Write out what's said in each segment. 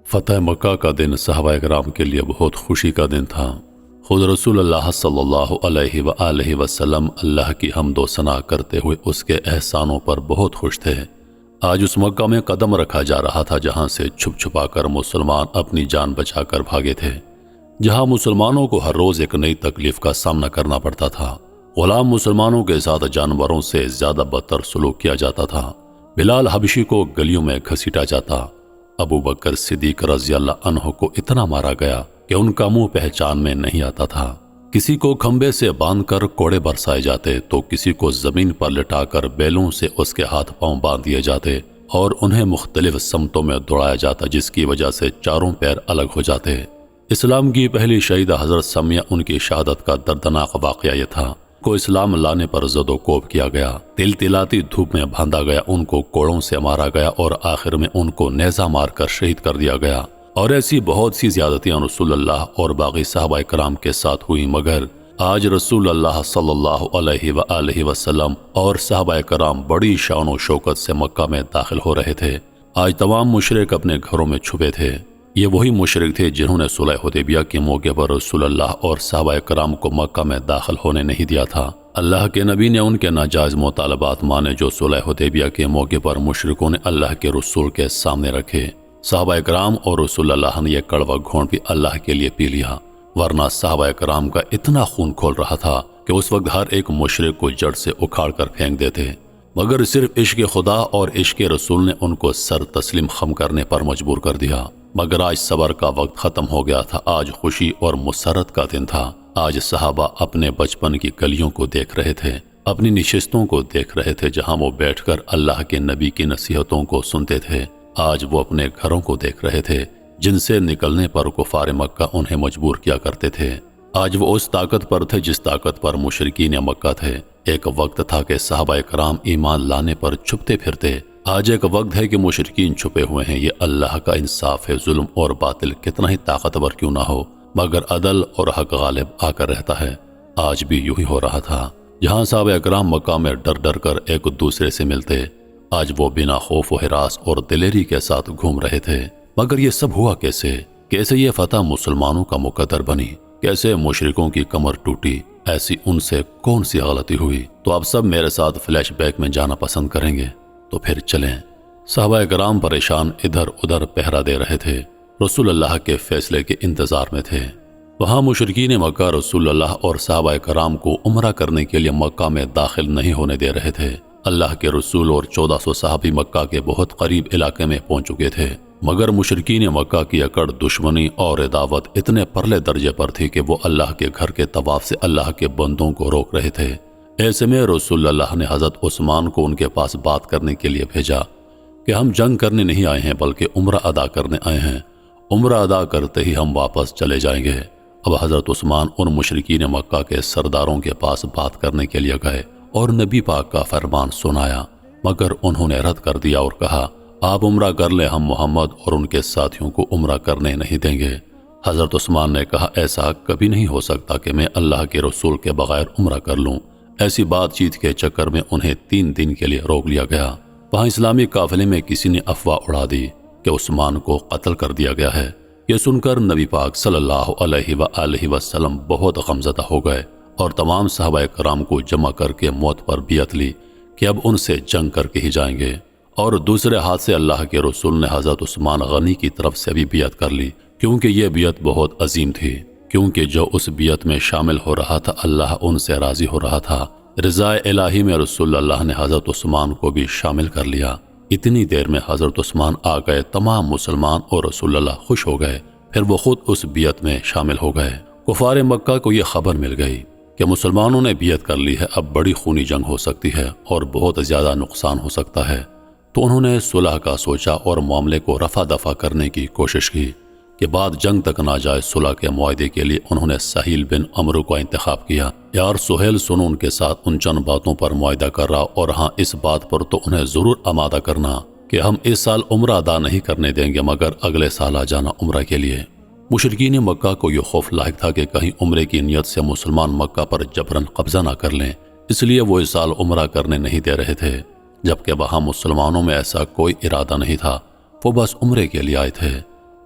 فتح مکہ کا دن صحابہ کرام کے لیے بہت خوشی کا دن تھا۔ خود رسول اللہ صلی اللہ علیہ وآلہ وسلم اللہ کی حمد و ثنا کرتے ہوئے اس کے احسانوں پر بہت خوش تھے۔ آج اس مکہ میں قدم رکھا جا رہا تھا جہاں سے چھپ چھپا کر مسلمان اپنی جان بچا کر بھاگے تھے، جہاں مسلمانوں کو ہر روز ایک نئی تکلیف کا سامنا کرنا پڑتا تھا۔ غلام مسلمانوں کے ساتھ جانوروں سے زیادہ بدتر سلوک کیا جاتا تھا۔ بلال حبشی کو گلیوں میں گھسیٹا جاتا۔ ابو بکر صدیق رضی اللہ عنہ کو اتنا مارا گیا کہ ان کا منہ پہچان میں نہیں آتا تھا۔ کسی کو کھمبے سے باندھ کر کوڑے برسائے جاتے تو کسی کو زمین پر لٹا کر بیلوں سے اس کے ہاتھ پاؤں باندھ دیے جاتے اور انہیں مختلف سمتوں میں دوڑایا جاتا، جس کی وجہ سے چاروں پیر الگ ہو جاتے۔ اسلام کی پہلی شہیدہ حضرت سمیہ، ان کی شہادت کا دردناک واقعہ یہ تھا۔ کو اسلام لانے پر زد و کوب کیا گیا، تل تلاتی دھوپ میں باندھا گیا، ان کو کوڑوں سے مارا گیا اور آخر میں ان کو نیزہ مار کر شہید کر دیا گیا۔ اور ایسی بہت سی زیادتیاں رسول اللہ اور باقی صحابہ کرام کے ساتھ ہوئی، مگر آج رسول اللہ صلی اللہ علیہ وآلہ وسلم اور صحابہ کرام بڑی شان و شوکت سے مکہ میں داخل ہو رہے تھے۔ آج تمام مشرک اپنے گھروں میں چھپے تھے۔ یہ وہی مشرک تھے جنہوں نے صلح حدیبیہ کے موقع پر رسول اللہ اور صحابہ کرام کو مکہ میں داخل ہونے نہیں دیا تھا۔ اللہ کے نبی نے ان کے ناجائز مطالبات مانے جو صلح حدیبیہ کے موقع پر مشرکوں نے اللہ کے رسول کے سامنے رکھے۔ صحابہ کرام اور رسول اللہ نے یہ کڑوا گھونٹ بھی اللہ کے لیے پی لیا، ورنہ صحابہ کرام کا اتنا خون کھول رہا تھا کہ اس وقت ہر ایک مشرک کو جڑ سے اکھاڑ کر پھینک دیتے، مگر صرف عشق خدا اور عشق رسول نے ان کو سر تسلیم خم کرنے پر مجبور کر دیا۔ مگر آج صبر کا وقت ختم ہو گیا تھا، آج خوشی اور مسرت کا دن تھا۔ آج صحابہ اپنے بچپن کی گلیوں کو دیکھ رہے تھے، اپنی نشستوں کو دیکھ رہے تھے جہاں وہ بیٹھ کر اللہ کے نبی کی نصیحتوں کو سنتے تھے۔ آج وہ اپنے گھروں کو دیکھ رہے تھے جن سے نکلنے پر کفار مکہ انہیں مجبور کیا کرتے تھے۔ آج وہ اس طاقت پر تھے جس طاقت پر مشرکین مکہ تھے۔ ایک وقت تھا کہ صحابہ کرام ایمان لانے پر چھپتے پھرتے، آج ایک وقت ہے کہ مشرکین چھپے ہوئے ہیں۔ یہ اللہ کا انصاف ہے، ظلم اور باطل کتنا ہی طاقتور کیوں نہ ہو، مگر عدل اور حق غالب آ کر رہتا ہے۔ آج بھی یوں ہی ہو رہا تھا، جہاں صحابہ کرام مکہ میں ڈر ڈر کر ایک دوسرے سے ملتے، آج وہ بنا خوف و ہراس اور دلیری کے ساتھ گھوم رہے تھے۔ مگر یہ سب ہوا کیسے یہ فتح مسلمانوں کا مقدر بنی، کیسے مشرکوں کی کمر ٹوٹی، ایسی ان سے کون سی غلطی ہوئی؟ تو آپ سب میرے ساتھ فلیش بیک میں جانا پسند کریں گے، تو پھر چلیں۔ صحابہ کرام پریشان ادھر ادھر پہرا دے رہے تھے، رسول اللہ کے فیصلے کے انتظار میں تھے۔ وہاں مشرکین مکہ رسول اللہ اور صحابہ کرام کو عمرہ کرنے کے لیے مکہ میں داخل نہیں ہونے دے رہے تھے۔ اللہ کے رسول اور 1400 صحابی مکہ کے بہت قریب علاقے میں پہنچ چکے تھے، مگر مشرکین مکہ کی اکڑ، دشمنی اور عداوت اتنے پرلے درجے پر تھی کہ وہ اللہ کے گھر کے طواف سے اللہ کے بندوں کو روک رہے تھے۔ ایسے میں رسول اللہ نے حضرت عثمان کو ان کے پاس بات کرنے کے لیے بھیجا کہ ہم جنگ کرنے نہیں آئے ہیں بلکہ عمرہ ادا کرنے آئے ہیں، عمرہ ادا کرتے ہی ہم واپس چلے جائیں گے۔ اب حضرت عثمان ان مشرکین مکہ کے سرداروں کے پاس بات کرنے کے لیے گئے اور نبی پاک کا فرمان سنایا، مگر انہوں نے رد کر دیا اور کہا آپ عمرہ کر لیں، ہم محمد اور ان کے ساتھیوں کو عمرہ کرنے نہیں دیں گے۔ حضرت عثمان نے کہا ایسا کبھی نہیں ہو سکتا کہ میں اللہ کے رسول کے بغیر عمرہ کر لوں۔ ایسی بات چیت کے چکر میں انہیں 3 دن کے لیے روک لیا گیا۔ وہاں اسلامی قافلے میں کسی نے افواہ اڑا دی کہ عثمان کو قتل کر دیا گیا ہے۔ یہ سن کر نبی پاک صلی اللہ علیہ وآلہ وسلم بہت غمزدہ ہو گئے اور تمام صحابہ کرام کو جمع کر کے موت پر بیعت لی کہ اب ان سے جنگ کر کے ہی جائیں گے، اور دوسرے ہاتھ سے اللہ کے رسول نے حضرت عثمان غنی کی طرف سے بھی بیعت کر لی، کیونکہ یہ بیعت بہت عظیم تھی، کیونکہ جو اس بیعت میں شامل ہو رہا تھا اللہ ان سے راضی ہو رہا تھا۔ رضا الہی میں رسول اللہ نے حضرت عثمان کو بھی شامل کر لیا۔ اتنی دیر میں حضرت عثمان آ گئے، تمام مسلمان اور رسول اللہ خوش ہو گئے، پھر وہ خود اس بیعت میں شامل ہو گئے۔ کفار مکہ کو یہ خبر مل گئی کہ مسلمانوں نے بیعت کر لی ہے، اب بڑی خونی جنگ ہو سکتی ہے اور بہت زیادہ نقصان ہو سکتا ہے، تو انہوں نے صلح کا سوچا اور معاملے کو رفع دفع کرنے کی کوشش کی کہ بعد جنگ تک نہ جائے۔ صلح کے معاہدے کے لیے انہوں نے سہیل بن عمرو کا انتخاب کیا۔ یار سہیل سنو ان کے ساتھ ان چند باتوں پر معاہدہ کر رہا، اور ہاں اس بات پر تو انہیں ضرور آمادہ کرنا کہ ہم اس سال عمرہ ادا نہیں کرنے دیں گے، مگر اگلے سال آ جانا عمرہ کے لیے۔ مشرکین مکہ کو یہ خوف لاحق تھا کہ کہیں عمرے کی نیت سے مسلمان مکہ پر جبرن قبضہ نہ کر لیں، اس لیے وہ اس سال عمرہ کرنے نہیں دے رہے تھے، جبکہ وہاں مسلمانوں میں ایسا کوئی ارادہ نہیں تھا، وہ بس عمرے کے لیے آئے تھے۔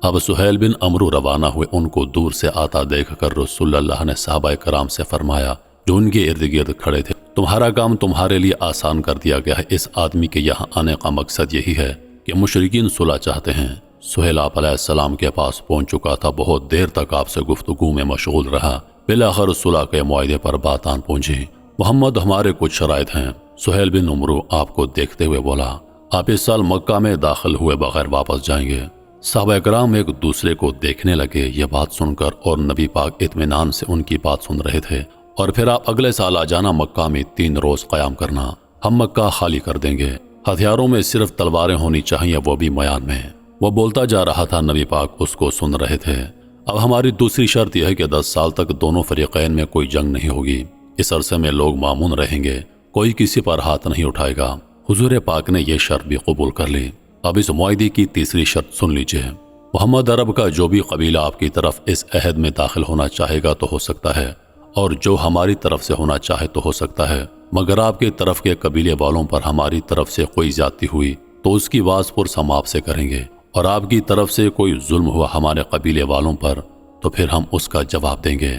اب سہیل بن عمرو روانہ ہوئے، ان کو دور سے آتا دیکھ کر رسول اللہ نے صحابہ کرام سے فرمایا جو ان کے ارد گرد کھڑے تھے، تمہارا کام تمہارے لیے آسان کر دیا گیا ہے۔ اس آدمی کے یہاں آنے کا مقصد یہی ہے کہ مشرکین صلح چاہتے ہیں۔ سہیل آپ علیہ السلام کے پاس پہنچ چکا تھا، بہت دیر تک آپ سے گفتگو میں مشغول رہا، بالآخر صلح کے معاہدے پر بات آن پہنچی۔ محمد، ہمارے کچھ شرائط ہیں۔ سہیل بن عمرو آپ کو دیکھتے ہوئے بولا، آپ اس سال مکہ میں داخل ہوئے بغیر واپس جائیں گے۔ صحابہ کرام ایک دوسرے کو دیکھنے لگے، یہ بات سن کر، اور نبی پاک اطمینان سے ان کی بات سن رہے تھے۔ اور پھر آپ اگلے سال آ جانا، مکہ میں 3 روز قیام کرنا، ہم مکہ خالی کر دیں گے۔ ہتھیاروں میں صرف تلواریں ہونی چاہیے، وہ بھی میان میں۔ وہ بولتا جا رہا تھا، نبی پاک اس کو سن رہے تھے۔ اب ہماری دوسری شرط یہ ہے کہ 10 سال تک دونوں فریقین میں کوئی جنگ نہیں ہوگی۔ اس عرصے میں لوگ مامون رہیں گے، کوئی کسی پر ہاتھ نہیں اٹھائے گا۔ حضور پاک نے یہ شرط بھی قبول کر لی۔ اب اس معاہدے کی تیسری شرط سن لیجئے۔ محمد، عرب کا جو بھی قبیلہ آپ کی طرف اس عہد میں داخل ہونا چاہے گا تو ہو سکتا ہے، اور جو ہماری طرف سے ہونا چاہے تو ہو سکتا ہے، مگر آپ کی طرف کے قبیلے والوں پر ہماری طرف سے کوئی زیادتی ہوئی تو اس کی واز پرس ہم آپ سے کریں گے، اور آپ کی طرف سے کوئی ظلم ہوا ہمارے قبیلے والوں پر تو پھر ہم اس کا جواب دیں گے۔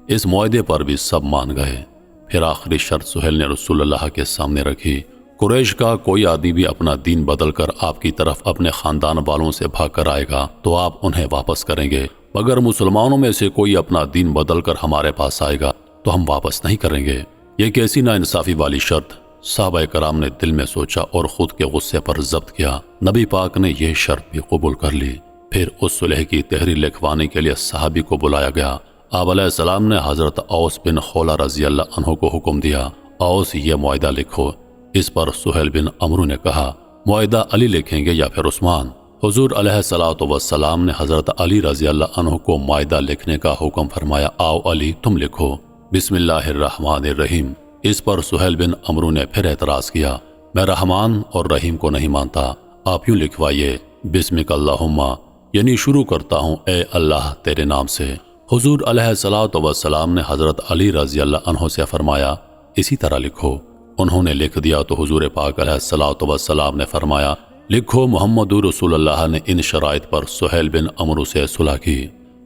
اس معاہدے پر بھی سب مان گئے۔ پھر آخری شرط سہیل نے رسول اللہ کے سامنے رکھی، قریش کا کوئی آدمی بھی اپنا دین بدل کر آپ کی طرف اپنے خاندان والوں سے بھاگ کر آئے گا تو آپ انہیں واپس کریں گے، مگر مسلمانوں میں سے کوئی اپنا دین بدل کر ہمارے پاس آئے گا تو ہم واپس نہیں کریں گے۔ یہ کیسی ناانصافی والی شرط! صحابہ کرام نے دل میں سوچا اور خود کے غصے پر ضبط کیا۔ نبی پاک نے یہ شرط بھی قبول کر لی۔ پھر اس صلح کی تحریر لکھوانے کے لیے صحابی کو بلایا گیا۔ آپ علیہ السلام نے حضرت اوس بن خولہ رضی اللہ عنہ کو حکم دیا، اوس، یہ معاہدہ لکھو۔ اس پر سہیل بن عمرو نے کہا، معاہدہ علی لکھیں گے یا پھر عثمان؟ حضور علیہ السلام نے حضرت علی رضی اللہ عنہ کو معاہدہ لکھنے کا حکم فرمایا، آؤ علی، تم لکھو۔ بسم اللہ الرحمن الرحیم۔ اس پر سہیل بن عمرو نے پھر اعتراض کیا، میں رحمان اور رحیم کو نہیں مانتا، آپ یوں لکھوائیے، بسمک اللہم، یعنی شروع کرتا ہوں اے اللہ تیرے نام سے۔ حضور علیہ السلام نے حضرت علی رضی اللہ عنہ سے فرمایا، اسی طرح لکھو۔ انہوں نے لکھ دیا تو حضور پاک علیہ السلام نے فرمایا، لکھو۔ محمد رسول اللہ نے ان شرائط پر سہیل بن عمرو سے صلح کی۔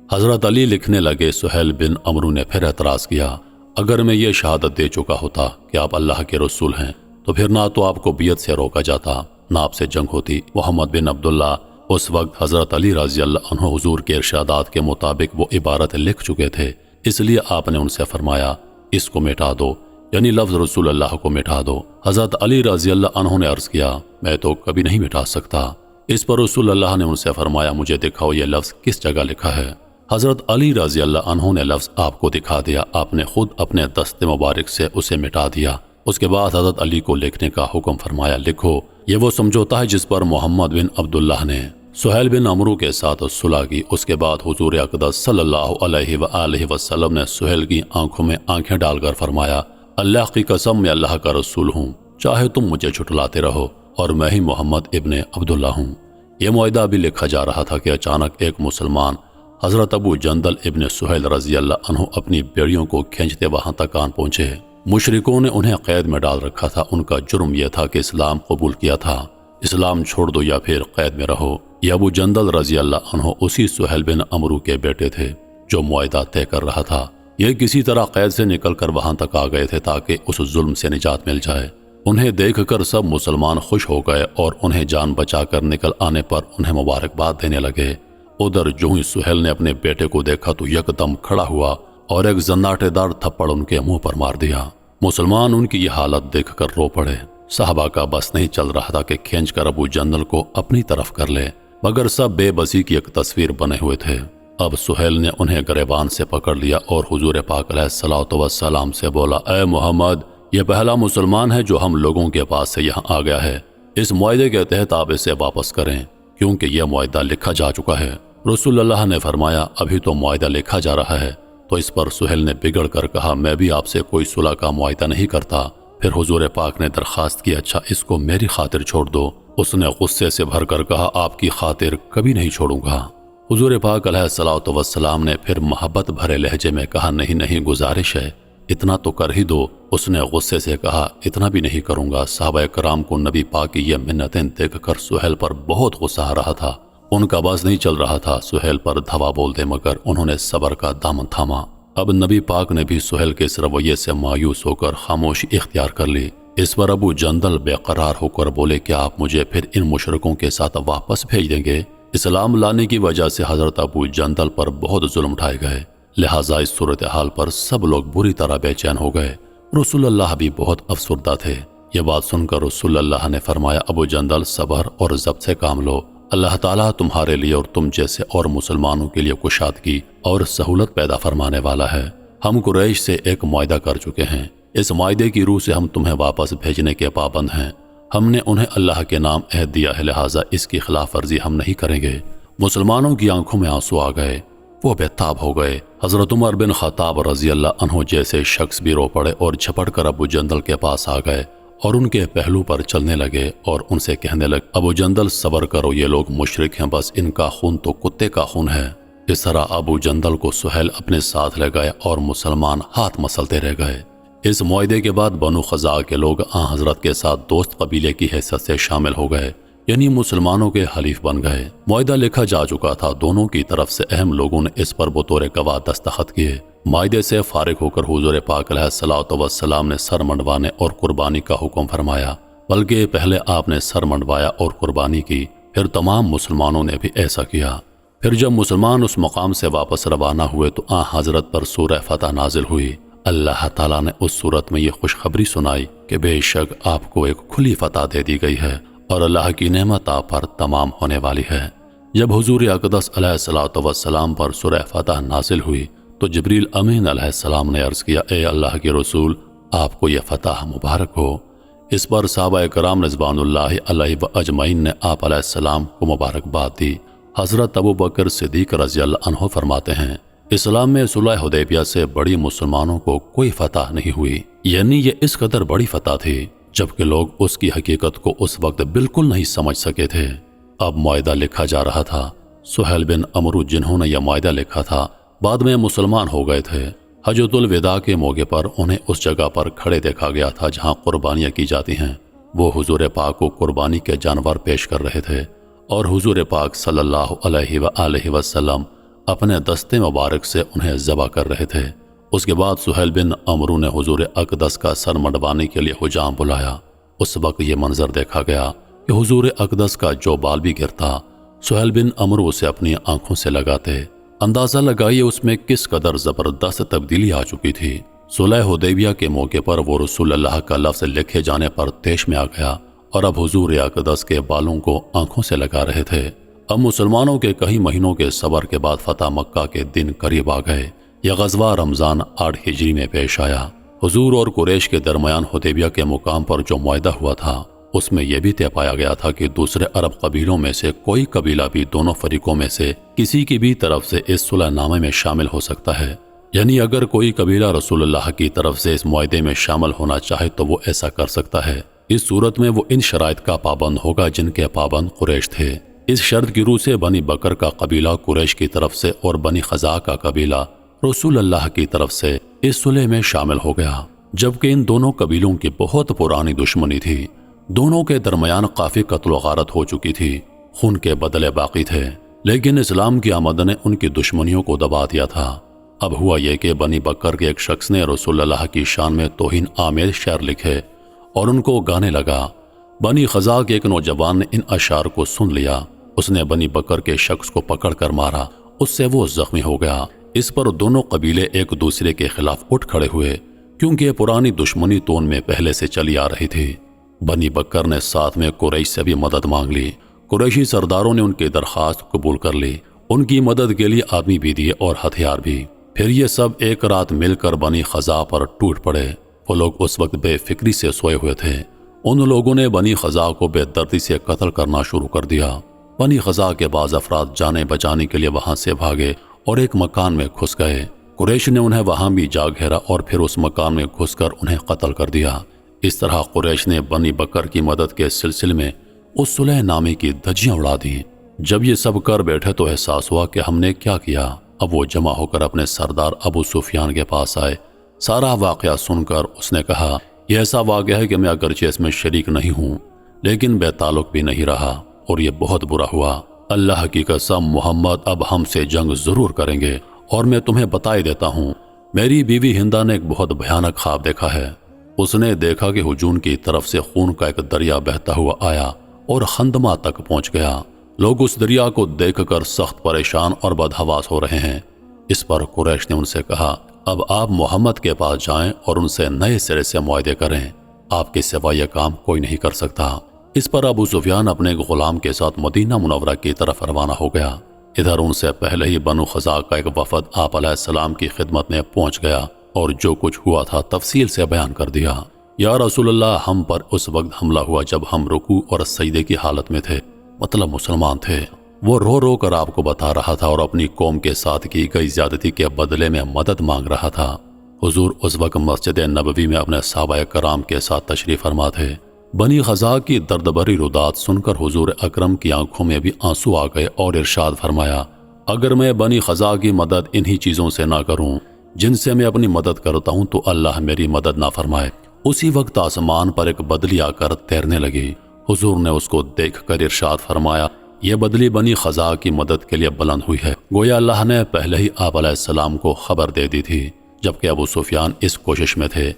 حضرت علی لکھنے لگے، سہیل بن عمرو نے پھر اعتراض کیا، اگر میں یہ شہادت دے چکا ہوتا کہ آپ اللہ کے رسول ہیں تو پھر نہ تو آپ کو بیعت سے روکا جاتا، نہ آپ سے جنگ ہوتی۔ محمد بن عبداللہ اس وقت حضرت علی رضی اللہ عنہ حضور کے ارشادات کے مطابق وہ عبارت لکھ چکے تھے، اس لیے آپ نے ان سے فرمایا، اس کو مٹا دو، یعنی لفظ رسول اللہ کو مٹا دو۔ حضرت علی رضی اللہ عنہ نے عرض کیا، میں تو کبھی نہیں مٹا سکتا۔ اس پر رسول اللہ نے ان سے فرمایا، مجھے دکھاؤ یہ لفظ کس جگہ لکھا ہے۔ حضرت علی رضی اللہ عنہ نے لفظ آپ کو دکھا دیا، آپ نے خود اپنے دست مبارک سے اسے مٹا دیا۔ اس کے بعد حضرت علی کو لکھنے کا حکم فرمایا، لکھو، یہ وہ سمجھوتا ہے جس پر محمد بن عبداللہ نے سہیل بن عمرو کے ساتھ صلح کی۔ اس کے بعد حضور اقدس صلی اللہ علیہ وآلہ وسلم نے سہیل کی آنکھوں میں آنکھیں ڈال کر فرمایا، اللہ کی قسم میں اللہ کا رسول ہوں، چاہے تم مجھے جھٹلاتے رہو، اور میں ہی محمد ابن عبداللہ ہوں۔ یہ معاہدہ بھی لکھا جا رہا تھا کہ اچانک ایک مسلمان حضرت ابو جندل ابن سہیل رضی اللہ عنہ اپنی بیڑیوں کو کھینچتے وہاں تک آن پہنچے۔ مشرکوں نے انہیں قید میں ڈال رکھا تھا، ان کا جرم یہ تھا کہ اسلام قبول کیا تھا، اسلام چھوڑ دو یا پھر قید میں رہو۔ یہ ابو جندل رضی اللہ عنہ اسی سہیل بن عمرو کے بیٹے تھے جو معاہدہ طے کر رہا تھا۔ یہ کسی طرح قید سے نکل کر وہاں تک آ گئے تھے تاکہ اس ظلم سے نجات مل جائے۔ انہیں دیکھ کر سب مسلمان خوش ہو گئے اور انہیں جان بچا کر نکل آنے پر انہیں مبارکباد دینے لگے۔ ادھر جو ہی سہیل نے اپنے بیٹے کو دیکھا تو یکدم کھڑا ہوا اور ایک زناٹے دار تھپڑ ان کے منہ پر مار دیا۔ مسلمان ان کی یہ حالت دیکھ کر رو پڑے۔ صحابہ کا بس نہیں چل رہا تھا کہ کھینچ کر ابو جندل کو اپنی طرف کر لے، مگر سب بے بسی کی ایک تصویر بنے ہوئے تھے۔ اب سہیل نے انہیں گریبان سے پکڑ لیا اور حضور پاک علیہ السلام سے بولا، اے محمد، یہ پہلا مسلمان ہے جو ہم لوگوں کے پاس سے یہاں آ گیا ہے، اس معاہدے کے تحت آپ اسے واپس کریں کیونکہ یہ معاہدہ لکھا جا چکا ہے۔ رسول اللہ نے فرمایا، ابھی تو معاہدہ لکھا جا رہا ہے۔ تو اس پر سہیل نے بگڑ کر کہا، میں بھی آپ سے کوئی صلح کا معاہدہ نہیں کرتا۔ پھر حضور پاک نے درخواست کی، اچھا اس کو میری خاطر چھوڑ دو۔ اس نے غصے سے بھر کر کہا، آپ کی خاطر کبھی نہیں چھوڑوں گا۔ حضور پاک علیہ السلام نے پھر محبت بھرے لہجے میں کہا، نہیں نہیں، گزارش ہے، اتنا تو کر ہی دو۔ اس نے غصے سے کہا، اتنا بھی نہیں کروں گا۔ صحابہ کرام کو نبی پاک کی یہ منتیں دیکھ کر سہیل پر بہت غصہ آ رہا تھا۔ ان کا بس نہیں چل رہا تھا سہیل پر دھوا بول دے، مگر انہوں نے صبر کا دامن تھاما۔ اب نبی پاک نے بھی سہیل کے اس رویے سے مایوس ہو کر خاموشی اختیار کر لی۔ اس پر ابو جندل بے قرار ہو کر بولے، کیا آپ مجھے پھر ان مشرکوں کے ساتھ واپس بھیج دیں گے؟ اسلام لانے کی وجہ سے حضرت ابو جندل پر بہت ظلم اٹھائے گئے، لہٰذا اس صورتحال پر سب لوگ بری طرح بے چین ہو گئے۔ رسول اللہ بھی بہت افسردہ تھے۔ یہ بات سن کر رسول اللہ نے فرمایا، ابو جندل صبر اور ضبط سے کام لو، اللہ تعالیٰ تمہارے لیے اور تم جیسے اور مسلمانوں کے لیے کشادگی اور سہولت پیدا فرمانے والا ہے۔ ہم قریش سے ایک معاہدہ کر چکے ہیں، اس معاہدے کی روح سے ہم تمہیں واپس بھیجنے کے پابند ہیں۔ ہم نے انہیں اللہ کے نام عہد دیا ہے، لہٰذا اس کی خلاف ورزی ہم نہیں کریں گے۔ مسلمانوں کی آنکھوں میں آنسو آ گئے، وہ بے تاب ہو گئے۔ حضرت عمر بن خطاب رضی اللہ عنہ جیسے شخص بھی رو پڑے اور جھپٹ کر ابو جندل کے پاس آ گئے اور ان کے پہلو پر چلنے لگے اور ان سے کہنے لگے، ابو جندل صبر کرو، یہ لوگ مشرک ہیں، بس ان کا خون تو کتے کا خون ہے۔ اس طرح ابو جندل کو سہیل اپنے ساتھ لے گئے اور مسلمان ہاتھ مسلتے رہ گئے۔ اس معاہدے کے بعد بنو خزاع کے لوگ حضرت کے ساتھ دوست قبیلے کی حیثیت سے شامل ہو گئے، یعنی مسلمانوں کے حلیف بن گئے۔ معاہدہ لکھا جا چکا تھا، دونوں کی طرف سے اہم لوگوں نے اس پر بطور گواہ دستخط کیے۔ معاہدے سے فارغ ہو کر حضور پاک علیہ الصلوۃ والسلام نے سر منڈوانے اور قربانی کا حکم فرمایا، بلکہ پہلے آپ نے سر منڈوایا اور قربانی کی، پھر تمام مسلمانوں نے بھی ایسا کیا۔ پھر جب مسلمان اس مقام سے واپس روانہ ہوئے تو حضرت پر سورہ فتح نازل ہوئی۔ اللہ تعالیٰ نے اس صورت میں یہ خوشخبری سنائی کہ بے شک آپ کو ایک کھلی فتح دے دی گئی ہے اور اللہ کی نعمت آپ پر تمام ہونے والی ہے۔ جب حضور اقدس علیہ الصلوۃ والسلام پر سورہ فتح نازل ہوئی تو جبریل امین علیہ السلام نے عرض کیا، اے اللہ کے رسول، آپ کو یہ فتح مبارک ہو۔ اس پر صحابہ کرام رضوان اللہ علیہ و اجمعین نے آپ علیہ السلام کو مبارکباد دی۔ حضرت ابو بکر صدیق رضی اللہ عنہ فرماتے ہیں، اسلام میں صلح حدیبیہ سے بڑی مسلمانوں کو کوئی فتح نہیں ہوئی، یعنی یہ اس قدر بڑی فتح تھی جبکہ لوگ اس کی حقیقت کو اس وقت بالکل نہیں سمجھ سکے تھے۔ اب معاہدہ لکھا جا رہا تھا۔ سہیل بن عمرو جنہوں نے یہ معاہدہ لکھا تھا بعد میں مسلمان ہو گئے تھے۔ حجۃ الوداع کے موقع پر انہیں اس جگہ پر کھڑے دیکھا گیا تھا جہاں قربانیاں کی جاتی ہیں۔ وہ حضور پاک کو قربانی کے جانور پیش کر رہے تھے اور حضور پاک صلی اللہ علیہ وآلہ وسلم اپنے دستے مبارک سے انہیں ذبح کر رہے تھے۔ اس کے بعد سہیل بن عمرو نے حضور اقدس کا سر منڈوانے کے لیے حجام بلایا۔ اس وقت یہ منظر دیکھا گیا کہ حضور اقدس کا جو بال بھی گرتا، سہیل بن عمرو اسے اپنی آنکھوں سے لگاتے۔ اندازہ لگائیے اس میں کس قدر زبردست تبدیلی آ چکی تھی۔ صلح حدیبیہ کے موقع پر وہ رسول اللہ کا لفظ لکھے جانے پر طیش میں آ گیا اور اب حضور اقدس کے بالوں کو آنکھوں سے لگا رہے تھے۔ اب مسلمانوں کے کئی مہینوں کے صبر کے بعد فتح مکہ کے دن قریب آ گئے۔ یہ غزوہ رمضان 8 ہجری میں پیش آیا۔ حضور اور قریش کے درمیان حدیبیہ کے مقام پر جو معاہدہ ہوا تھا اس میں یہ بھی طے پایا گیا تھا کہ دوسرے عرب قبیلوں میں سے کوئی قبیلہ بھی دونوں فریقوں میں سے کسی کی بھی طرف سے اس صلح نامے میں شامل ہو سکتا ہے، یعنی اگر کوئی قبیلہ رسول اللہ کی طرف سے اس معاہدے میں شامل ہونا چاہے تو وہ ایسا کر سکتا ہے۔ اس صورت میں وہ ان شرائط کا پابند ہوگا جن کے پابند قریش تھے۔ اس شرط کی روح سے بنی بکر کا قبیلہ قریش کی طرف سے اور بنی خزاع کا قبیلہ رسول اللہ کی طرف سے اس صلح میں شامل ہو گیا، جبکہ ان دونوں قبیلوں کی بہت پرانی دشمنی تھی۔ دونوں کے درمیان کافی قتل و غارت ہو چکی تھی، خون کے بدلے باقی تھے، لیکن اسلام کی آمد نے ان کی دشمنیوں کو دبا دیا تھا۔ اب ہوا یہ کہ بنی بکر کے ایک شخص نے رسول اللہ کی شان میں توہین آمیز شعر لکھے اور ان کو گانے لگا۔ بنی خزاع کے ایک نوجوان نے ان اشعار کو سن لیا، اس نے بنی بکر کے شخص کو پکڑ کر مارا، اس سے وہ زخمی ہو گیا۔ اس پر دونوں قبیلے ایک دوسرے کے خلاف اٹھ کھڑے ہوئے، کیونکہ پرانی دشمنی تو ان میں پہلے سے چلی آ رہی تھی۔ بنی بکر نے ساتھ میں قریش سے بھی مدد مانگ لی۔ قریشی سرداروں نے ان کی درخواست قبول کر لی، ان کی مدد کے لیے آدمی بھی دیے اور ہتھیار بھی۔ پھر یہ سب ایک رات مل کر بنی خزاع پر ٹوٹ پڑے۔ وہ لوگ اس وقت بے فکری سے سوئے ہوئے تھے۔ ان لوگوں نے بنی خزاع کو بے دردی سے قتل کرنا شروع کر دیا۔ بنی خزاع کے بعض افراد جانیں بچانے کے لیے وہاں سے بھاگے اور ایک مکان میں گھس گئے۔ قریش نے انہیں وہاں بھی جا گھیرا اور پھر اس مکان میں گھس کر انہیں قتل کر دیا۔ اس طرح قریش نے بنی بکر کی مدد کے سلسلے میں اس صلح نامے کی دھجیاں اڑا دیں۔ جب یہ سب کر بیٹھے تو احساس ہوا کہ ہم نے کیا کیا۔ اب وہ جمع ہو کر اپنے سردار ابو سفیان کے پاس آئے۔ سارا واقعہ سن کر اس نے کہا، یہ ایسا واقعہ ہے کہ میں اگرچہ اس میں شریک نہیں ہوں لیکن بے تعلق بھی نہیں رہا اور یہ بہت برا ہوا۔ اللہ کی قسم محمد اب ہم سے جنگ ضرور کریں گے، اور میں تمہیں بتا ہی دیتا ہوں، میری بیوی ہندا نے ایک بہت بھیانک خواب دیکھا ہے۔ اس نے دیکھا کہ ہجون کی طرف سے خون کا ایک دریا بہتا ہوا آیا اور خندمہ تک پہنچ گیا۔ لوگ اس دریا کو دیکھ کر سخت پریشان اور بدحواس ہو رہے ہیں۔ اس پر قریش نے ان سے کہا، اب آپ محمد کے پاس جائیں اور ان سے نئے سرے سے معاہدے کریں، آپ کے سوا یہ کام کوئی نہیں کر سکتا۔ اس پر ابو سفیان اپنے ایک غلام کے ساتھ مدینہ منورہ کی طرف روانہ ہو گیا۔ ادھر ان سے پہلے ہی بنو خزاع کا ایک وفد آپ علیہ السلام کی خدمت میں پہنچ گیا اور جو کچھ ہوا تھا تفصیل سے بیان کر دیا۔ یا رسول اللہ، ہم پر اس وقت حملہ ہوا جب ہم رکوع اور سجدے کی حالت میں تھے، مطلب مسلمان تھے۔ وہ رو رو کر آپ کو بتا رہا تھا اور اپنی قوم کے ساتھ کی گئی زیادتی کے بدلے میں مدد مانگ رہا تھا۔ حضور اس وقت مسجد نبوی میں اپنے صحابہ کرام کے ساتھ تشریف فرما تھے۔ بنی خزاع کی درد بھری ردات سن کر حضور اکرم کی آنکھوں میں بھی آنسو آ گئے اور ارشاد فرمایا، اگر میں بنی خزاع کی مدد انہی چیزوں سے نہ کروں جن سے میں اپنی مدد کرتا ہوں تو اللہ میری مدد نہ فرمائے۔ اسی وقت آسمان پر ایک بدلی آ کر تیرنے لگی۔ حضور نے اس کو دیکھ کر ارشاد فرمایا، یہ بدلی بنی خزاع کی مدد کے لیے بلند ہوئی ہے۔ گویا اللہ نے پہلے ہی آپ علیہ السلام کو خبر دے دی تھی، جبکہ ابو سفیان اس کوشش میں تھے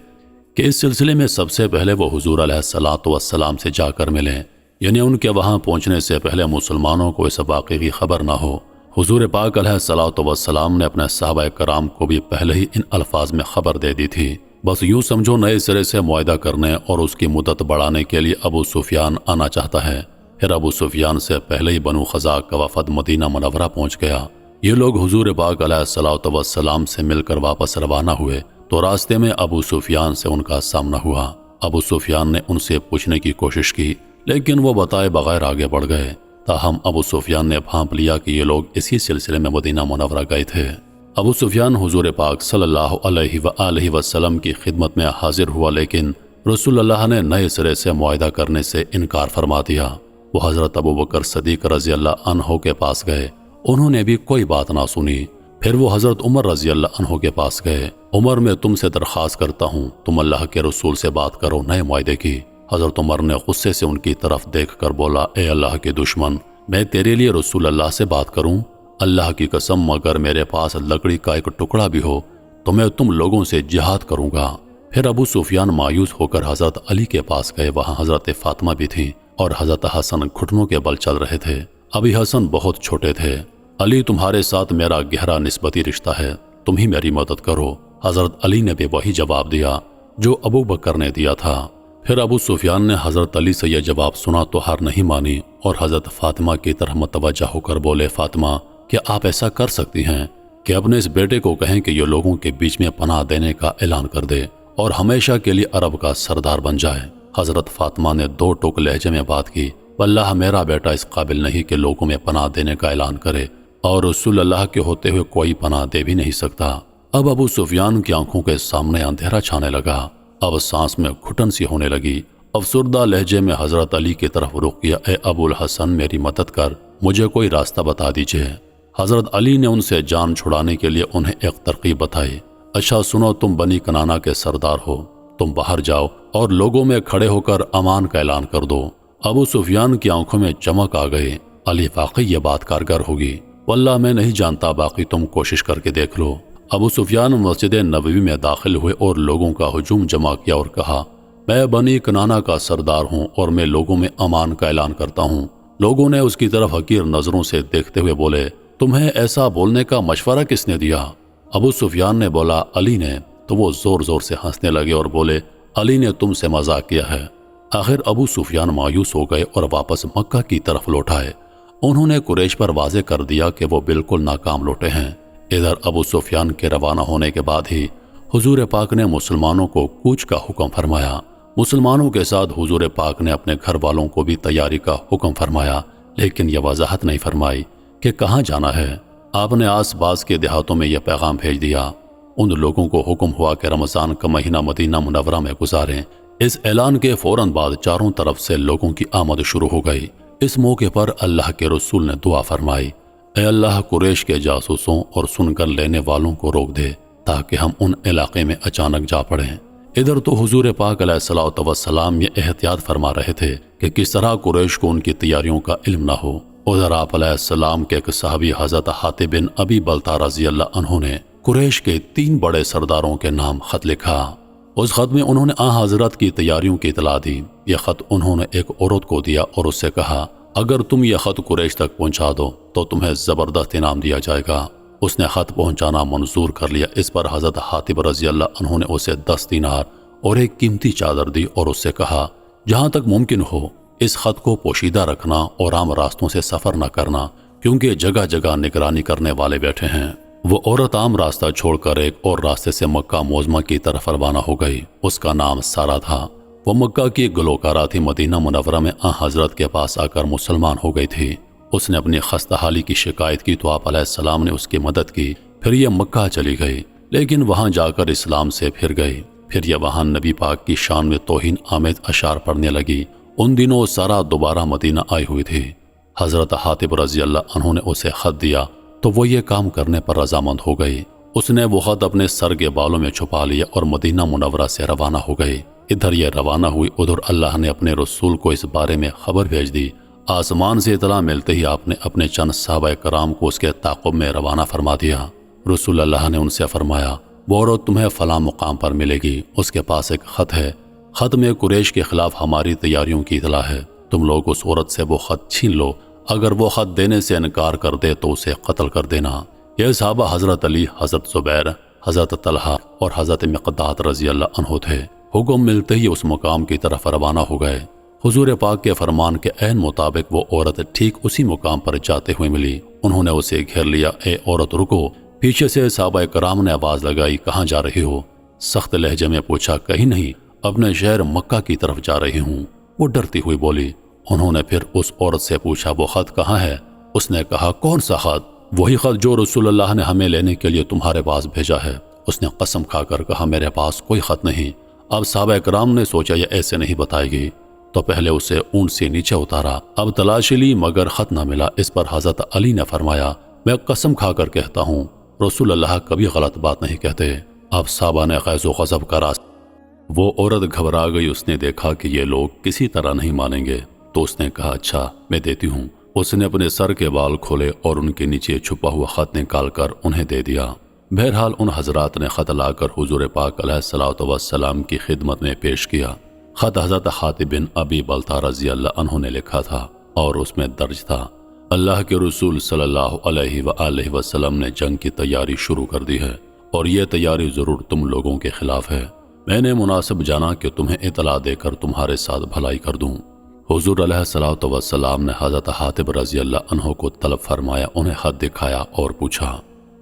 کہ اس سلسلے میں سب سے پہلے وہ حضور علیہ السلام سے جا کر ملیں، یعنی ان کے وہاں پہنچنے سے پہلے مسلمانوں کو اس واقعے کی خبر نہ ہو۔ حضور پاک علیہ السلام نے اپنے صحابہ کرام کو بھی پہلے ہی ان الفاظ میں خبر دے دی تھی۔ بس یوں سمجھو نئے سرے سے معاہدہ کرنے اور اس کی مدت بڑھانے کے لیے ابو سفیان آنا چاہتا ہے۔ پھر ابو سفیان سے پہلے ہی بنو خزاع کا وفد مدینہ منورہ پہنچ گیا۔ یہ لوگ حضور پاک علیہ السلام سے مل کر واپس روانہ ہوئے تو راستے میں ابو سفیان سے ان کا سامنا ہوا۔ ابو سفیان نے ان سے پوچھنے کی کوشش کی لیکن وہ بتائے بغیر آگے بڑھ گئے۔ تاہم ابو سفیان نے بھانپ لیا کہ یہ لوگ اسی سلسلے میں مدینہ منورہ گئے تھے۔ ابو سفیان حضور پاک صلی اللہ علیہ وآلہ وسلم کی خدمت میں حاضر ہوا، لیکن رسول اللہ نے نئے سرے سے معاہدہ کرنے سے انکار فرما دیا۔ وہ حضرت ابو بکر صدیق رضی اللہ عنہ کے پاس گئے، انہوں نے بھی کوئی بات نہ سنی۔ پھر وہ حضرت عمر رضی اللہ عنہ کے پاس گئے۔ عمر، میں تم سے درخواست کرتا ہوں تم اللہ کے رسول سے بات کرو نئے معاہدے کی۔ حضرت عمر نے غصے سے ان کی طرف دیکھ کر بولا، اے اللہ کے دشمن، میں تیرے لیے رسول اللہ سے بات کروں؟ اللہ کی قسم اگر میرے پاس لکڑی کا ایک ٹکڑا بھی ہو تو میں تم لوگوں سے جہاد کروں گا۔ پھر ابو سفیان مایوس ہو کر حضرت علی کے پاس گئے۔ وہاں حضرت فاطمہ بھی تھیں اور حضرت حسن گھٹنوں کے بل چل رہے تھے۔ ابھی حسن بہت چھوٹے تھے۔ علی، تمہارے ساتھ میرا گہرا نسبتی رشتہ ہے، تم ہی میری مدد کرو۔ حضرت علی نے بھی وہی جواب دیا جو ابو بکر نے دیا تھا۔ پھر ابو سفیان نے حضرت علی سے یہ جواب سنا تو ہار نہیں مانی اور حضرت فاطمہ کی طرف متوجہ ہو کر بولے، فاطمہ، کیا آپ ایسا کر سکتی ہیں کہ اپنے اس بیٹے کو کہیں کہ یہ لوگوں کے بیچ میں پناہ دینے کا اعلان کر دے اور ہمیشہ کے لیے عرب کا سردار بن جائے؟ حضرت فاطمہ نے دو ٹوک لہجے میں بات کی، واللہ میرا بیٹا اس قابل نہیں کہ لوگوں میں پناہ دینے کا اعلان کرے، اور رسول اللہ کے ہوتے ہوئے کوئی پناہ دے بھی نہیں سکتا۔ اب ابو سفیان کی آنکھوں کے سامنے اندھیرا چھانے لگا، اب سانس میں گھٹن سی ہونے لگی۔ افسردہ لہجے میں حضرت علی کی طرف رخ کیا، اے ابو الحسن، میری مدد کر، مجھے کوئی راستہ بتا دیجئے۔ حضرت علی نے ان سے جان چھڑانے کے لیے انہیں ایک ترکیب بتائی، اچھا سنو، تم بنی کنانا کے سردار ہو، تم باہر جاؤ اور لوگوں میں کھڑے ہو کر امان کا اعلان کر دو۔ ابو سفیان کی آنکھوں میں چمک آ گئی، علی واقعی یہ بات کارگر ہوگی، واللہ میں نہیں جانتا، باقی تم کوشش کر کے دیکھ لو۔ ابو سفیان مسجد نبوی میں داخل ہوئے اور لوگوں کا ہجوم جمع کیا اور کہا، میں بنی کنانا کا سردار ہوں اور میں لوگوں میں امان کا اعلان کرتا ہوں۔ لوگوں نے اس کی طرف حقیر نظروں سے دیکھتے ہوئے بولے، تمہیں ایسا بولنے کا مشورہ کس نے دیا؟ ابو سفیان نے بولا، علی نے۔ تو وہ زور زور سے ہنسنے لگے اور بولے، علی نے تم سے مذاق کیا ہے۔ آخر ابو سفیان مایوس ہو گئے اور واپس مکہ کی طرف لوٹ آئے۔ انہوں نے قریش پر واضح کر دیا کہ وہ بالکل ناکام لوٹے ہیں۔ ادھر ابو سفیان کے روانہ ہونے کے بعد ہی حضور پاک نے مسلمانوں کو کوچ کا حکم فرمایا۔ مسلمانوں کے ساتھ حضور پاک نے اپنے گھر والوں کو بھی تیاری کا حکم فرمایا، لیکن یہ وضاحت نہیں فرمائی کہ کہاں جانا ہے۔ آپ نے آس پاس کے دیہاتوں میں یہ پیغام بھیج دیا۔ ان لوگوں کو حکم ہوا کہ رمضان کا مہینہ مدینہ منورہ میں گزاریں۔ اس اعلان کے فوراً بعد چاروں طرف سے لوگوں کی آمد شروع ہو گئی۔ اس موقع پر اللہ کے رسول نے دعا فرمائی، اے اللہ، قریش کے جاسوسوں اور سن کر لینے والوں کو روک دے تاکہ ہم ان علاقے میں اچانک جا پڑیں۔ ادھر تو حضور پاک علیہ السلام یہ احتیاط فرما رہے تھے کہ کس طرح قریش کو ان کی تیاریوں کا علم نہ ہو۔ ادھر آپ علیہ السلام کے ایک صحابی حضرت حاتب بن ابی بلتع رضی اللہ عنہ نے قریش کے 3 بڑے سرداروں کے نام خط لکھا۔ اس خط میں انہوں نے حضرت کی تیاریوں کی اطلاع دی۔ یہ خط انہوں نے ایک عورت کو دیا اور اس سے کہا اگر تم یہ خط قریش تک پہنچا دو تو تمہیں زبردست انعام دیا جائے گا۔ اس نے خط پہنچانا منظور کر لیا۔ اس پر حضرت حاتب رضی اللہ عنہ نے اسے 10 دینار اور ایک قیمتی چادر دی اور اس سے کہا جہاں تک ممکن ہو اس خط کو پوشیدہ رکھنا اور عام راستوں سے سفر نہ کرنا، کیونکہ جگہ جگہ نگرانی کرنے والے بیٹھے ہیں۔ وہ عورت عام راستہ چھوڑ کر ایک اور راستے سے مکہ معظمہ کی طرف روانہ ہو گئی۔ اس کا نام سارا تھا۔ وہ مکہ کی گلوکارہ تھی۔ مدینہ منورہ میں حضرت کے پاس آ کر مسلمان ہو گئی تھی۔ اس نے اپنی خستہ حالی کی شکایت کی تو آپ علیہ السلام نے اس کی مدد کی۔ پھر یہ مکہ چلی گئی، لیکن وہاں جا کر اسلام سے پھر گئی۔ پھر یہ وہاں نبی پاک کی شان میں توہین آمیز اشعار پڑھنے لگی۔ ان دنوں سارا دوبارہ مدینہ آئی ہوئی تھی۔ حضرت حاتب رضی اللہ عنہ نے اسے خط دیا تو وہ یہ کام کرنے پر رضامند ہو گئی۔ اس نے وہ خط اپنے سر کے بالوں میں چھپا لیا اور مدینہ منورہ سے روانہ ہو گئی۔ ادھر یہ روانہ ہوئی، ادھر اللہ نے اپنے رسول کو اس بارے میں خبر بھیج دی۔ آسمان سے اطلاع ملتے ہی آپ نے اپنے چند صحابہ کرام کو اس کے تعاقب میں روانہ فرما دیا۔ رسول اللہ نے ان سے فرمایا وہ عورت تمہیں فلاں مقام پر ملے گی، اس کے پاس ایک خط ہے، خط میں قریش کے خلاف ہماری تیاریوں کی اطلاع ہے، تم لوگ اس عورت سے وہ خط چھین لو، اگر وہ خط دینے سے انکار کر دے تو اسے قتل کر دینا۔ یہ صحابہ حضرت علی، حضرت زبیر، حضرت طلحہ اور حضرت مقداد رضی اللہ عنہ تھے۔ حکم ملتے ہی اس مقام کی طرف روانہ ہو گئے۔ حضور پاک کے فرمان کے عین مطابق وہ عورت ٹھیک اسی مقام پر جاتے ہوئے ملی۔ انہوں نے اسے گھیر لیا۔ اے عورت رکو! پیچھے سے صحابہ کرام نے آواز لگائی، کہاں جا رہی ہو؟ سخت لہجے میں پوچھا، کہیں نہیں، اپنے شہر مکہ کی طرف جا رہی ہوں۔ وہ ڈرتی ہوئی بولی۔ انہوں نے پھر اس عورت سے پوچھا، وہ خط کہاں ہے؟ اس نے کہا، کون سا خط؟ وہی خط جو رسول اللہ نے ہمیں لینے کے لیے تمہارے پاس بھیجا ہے۔ اس نے قسم کھا کر کہا، میرے پاس کوئی خط نہیں۔ اب صحابہ کرام نے سوچا یہ ایسے نہیں بتائے گی، تو پہلے اسے اونٹ سے نیچے اتارا۔ اب تلاشی لی مگر خط نہ ملا۔ اس پر حضرت علی نے فرمایا، میں قسم کھا کر کہتا ہوں رسول اللہ کبھی غلط بات نہیں کہتے۔ اب صحابہ نے غیظ و غضب کا راستہ۔ وہ عورت گھبرا گئی۔ اس نے دیکھا کہ یہ لوگ کسی طرح نہیں مانیں گے تو اس نے کہا، اچھا میں دیتی ہوں۔ اس نے اپنے سر کے بال کھولے اور ان کے نیچے چھپا ہوا خط نکال کر انہیں دے دیا۔ بہرحال ان حضرات نے خط لا کر حضور پاک علیہ الصلوۃ والسلام کی خدمت میں پیش کیا۔ خط حضرت حاتب بن ابی بلتع رضی اللہ عنہ نے لکھا تھا اور اس میں درج تھا، اللہ کے رسول صلی اللہ علیہ وآلہ وسلم نے جنگ کی تیاری شروع کر دی ہے اور یہ تیاری ضرور تم لوگوں کے خلاف ہے۔ میں نے مناسب جانا کہ تمہیں اطلاع دے کر تمہارے ساتھ بھلائی کر دوں۔ حضور علیہ الصلوۃ والسلام نے حضرت حاتب رضی اللہ عنہ کو طلب فرمایا، انہیں خط دکھایا اور پوچھا،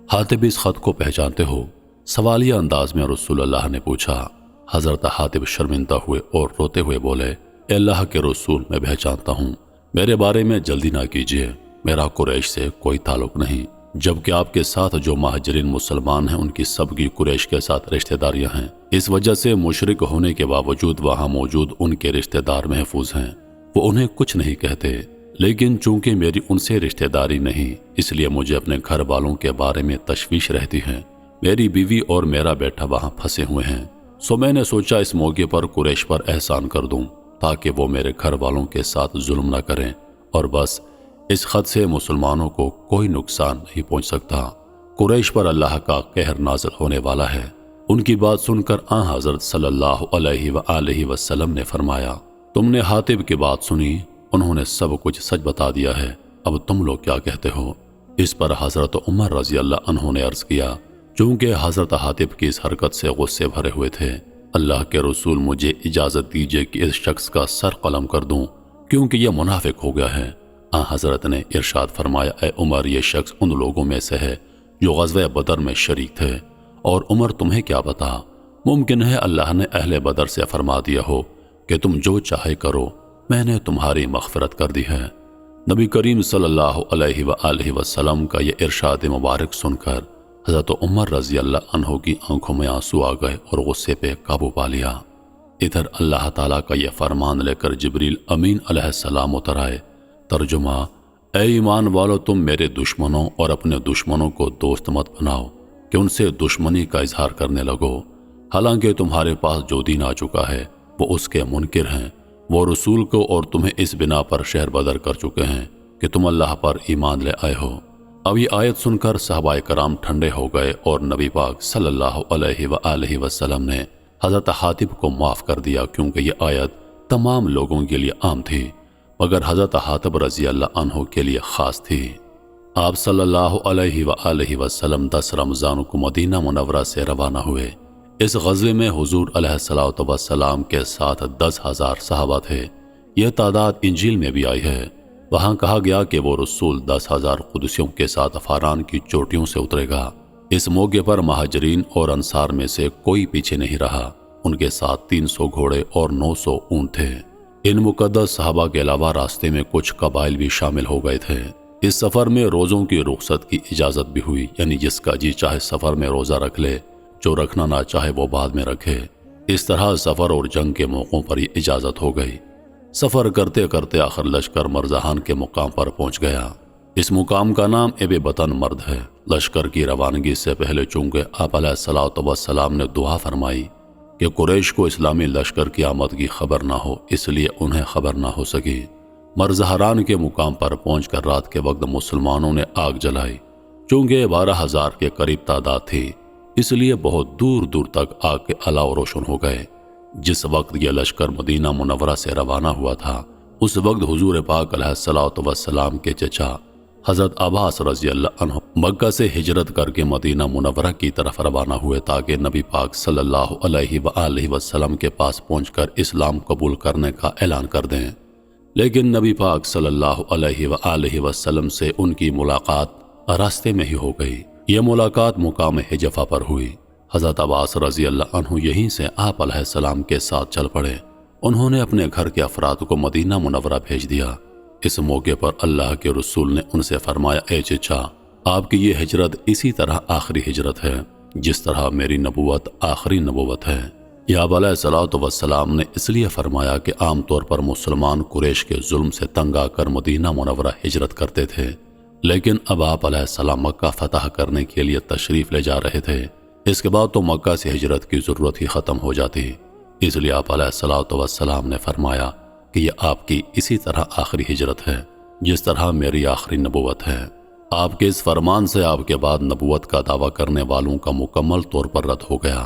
حاتب اس خط کو پہچانتے ہو؟ سوالیہ انداز میں رسول اللہ نے پوچھا۔ حضرت حاتب شرمندہ ہوئے اور روتے ہوئے بولے، اے اللہ کے رسول، میں پہچانتا ہوں، میرے بارے میں جلدی نہ کیجیے، میرا قریش سے کوئی تعلق نہیں، جبکہ آپ کے ساتھ جو مہاجرین مسلمان ہیں ان کی سب کی قریش کے ساتھ رشتہ داریاں ہیں، اس وجہ سے مشرک ہونے کے باوجود وہاں موجود ان کے رشتہ دار محفوظ ہیں، وہ انہیں کچھ نہیں کہتے، لیکن چونکہ میری ان سے رشتہ داری نہیں اس لیے مجھے اپنے گھر والوں کے بارے میں تشویش رہتی ہے۔ میری بیوی اور میرا بیٹا وہاں پھنسے ہوئے ہیں، سو میں نے سوچا اس موقع پر قریش پر احسان کر دوں تاکہ وہ میرے گھر والوں کے ساتھ ظلم نہ کریں، اور بس اس خط سے مسلمانوں کو کوئی نقصان نہیں پہنچ سکتا۔ قریش پر اللہ کا قہر نازل ہونے والا ہے۔ ان کی بات سن کر حضرت صلی اللہ علیہ وآلہ وسلم نے فرمایا، تم نے حاتب کی بات سنی، انہوں نے سب کچھ سچ بتا دیا ہے، اب تم لوگ کیا کہتے ہو؟ اس پر حضرت عمر رضی اللہ عنہ نے عرض کیا، چونکہ حضرت حاتب کی اس حرکت سے غصے بھرے ہوئے تھے، اللہ کے رسول مجھے اجازت دیجیے کہ اس شخص کا سر قلم کر دوں کیونکہ یہ منافق ہو گیا ہے۔ حضرت نے ارشاد فرمایا، اے عمر، یہ شخص ان لوگوں میں سے ہے جو غزوہ بدر میں شریک تھے، اور عمر تمہیں کیا بتا، ممکن ہے اللہ نے اہل بدر سے فرما دیا ہو کہ تم جو چاہے کرو، میں نے تمہاری مغفرت کر دی ہے۔ نبی کریم صلی اللہ علیہ وآلہ وسلم کا یہ ارشاد مبارک سن کر حضرت عمر رضی اللہ عنہ کی آنکھوں میں آنسو آ گئے اور غصے پہ قابو پا لیا۔ ادھر اللہ تعالیٰ کا یہ فرمان لے کر جبریل امین علیہ السلام اتر آئے۔ ترجمہ، اے ایمان والو، تم میرے دشمنوں اور اپنے دشمنوں کو دوست مت بناؤ کہ ان سے دشمنی کا اظہار کرنے لگو، حالانکہ تمہارے پاس جو دین آ چکا ہے وہ اس کے منکر ہیں، وہ رسول کو اور تمہیں اس بنا پر شہر بدر کر چکے ہیں کہ تم اللہ پر ایمان لے آئے ہو۔ اب یہ آیت سن کر صحابہ کرام ٹھنڈے ہو گئے اور نبی پاک صلی اللہ علیہ وآلہ وسلم نے حضرت حاتب کو معاف کر دیا، کیونکہ یہ آیت تمام لوگوں کے لیے عام تھی مگر حضرت حاتب رضی اللہ عنہ کے لیے خاص تھی۔ آپ صلی اللہ علیہ وآلہ وسلم 10 رمضان کو مدینہ منورہ سے روانہ ہوئے۔ اس غزوے میں حضور علیہ الصلوۃ والسلام کے ساتھ 10,000 صحابہ تھے۔ یہ تعداد انجیل میں بھی آئی ہے۔ وہاں کہا گیا کہ وہ رسول 10,000 قدسیوں کے ساتھ فاران کی چوٹیوں سے اترے گا۔ اس موقع پر مہاجرین اور انصار میں سے کوئی پیچھے نہیں رہا۔ ان کے ساتھ 300 گھوڑے اور 900 اونٹ تھے۔ ان مقدس صحابہ کے علاوہ راستے میں کچھ قبائل بھی شامل ہو گئے تھے۔ اس سفر میں روزوں کی رخصت کی اجازت بھی ہوئی، یعنی جس کا جی چاہے سفر میں روزہ رکھ لے، جو رکھنا نہ چاہے وہ بعد میں رکھے۔ اس طرح سفر اور جنگ کے موقعوں پر یہ اجازت ہو گئی۔ سفر کرتے کرتے آخر لشکر مرزہان کے مقام پر پہنچ گیا۔ اس مقام کا نام ابن بطن مرد ہے۔ لشکر کی روانگی سے پہلے چونکہ آپ علیہ الصلوۃ والسلام نے دعا فرمائی کہ قریش کو اسلامی لشکر کی آمد کی خبر نہ ہو، اس لیے انہیں خبر نہ ہو سکی۔ مرزہران کے مقام پر پہنچ کر رات کے وقت مسلمانوں نے آگ جلائی۔ چونکہ 12,000 کے قریب تعداد تھی، اس لیے بہت دور دور تک آگ کے الاؤ روشن ہو گئے۔ جس وقت یہ لشکر مدینہ منورہ سے روانہ ہوا تھا، اس وقت حضور پاک علیہ الصلوۃ والسلام کے چچا حضرت عباس رضی اللہ عنہ مکہ سے ہجرت کر کے مدینہ منورہ کی طرف روانہ ہوئے تاکہ نبی پاک صلی اللہ علیہ وآلہ وسلم کے پاس پہنچ کر اسلام قبول کرنے کا اعلان کر دیں۔ لیکن نبی پاک صلی اللہ علیہ وآلہ وسلم سے ان کی ملاقات راستے میں ہی ہو گئی۔ یہ ملاقات مقام حجفہ پر ہوئی۔ حضرت عباس رضی اللہ عنہ یہیں سے آپ علیہ السلام کے ساتھ چل پڑے۔ انہوں نے اپنے گھر کے افراد کو مدینہ منورہ بھیج دیا۔ اس موقع پر اللہ کے رسول نے ان سے فرمایا، اے چچا، آپ کی یہ ہجرت اسی طرح آخری ہجرت ہے جس طرح میری نبوت آخری نبوت ہے۔ یہ آپ علیہ الصلوۃ والسلام نے اس لیے فرمایا کہ عام طور پر مسلمان قریش کے ظلم سے تنگ آ کر مدینہ منورہ ہجرت کرتے تھے، لیکن اب آپ علیہ السلام مکہ فتح کرنے کے لیے تشریف لے جا رہے تھے۔ اس کے بعد تو مکہ سے ہجرت کی ضرورت ہی ختم ہو جاتی، اس لیے آپ علیہ الصلوۃ والسلام نے فرمایا کہ یہ آپ کی اسی طرح آخری ہجرت ہے جس طرح میری آخری نبوت ہے۔ آپ کے اس فرمان سے آپ کے بعد نبوت کا دعویٰ کرنے والوں کا مکمل طور پر رد ہو گیا۔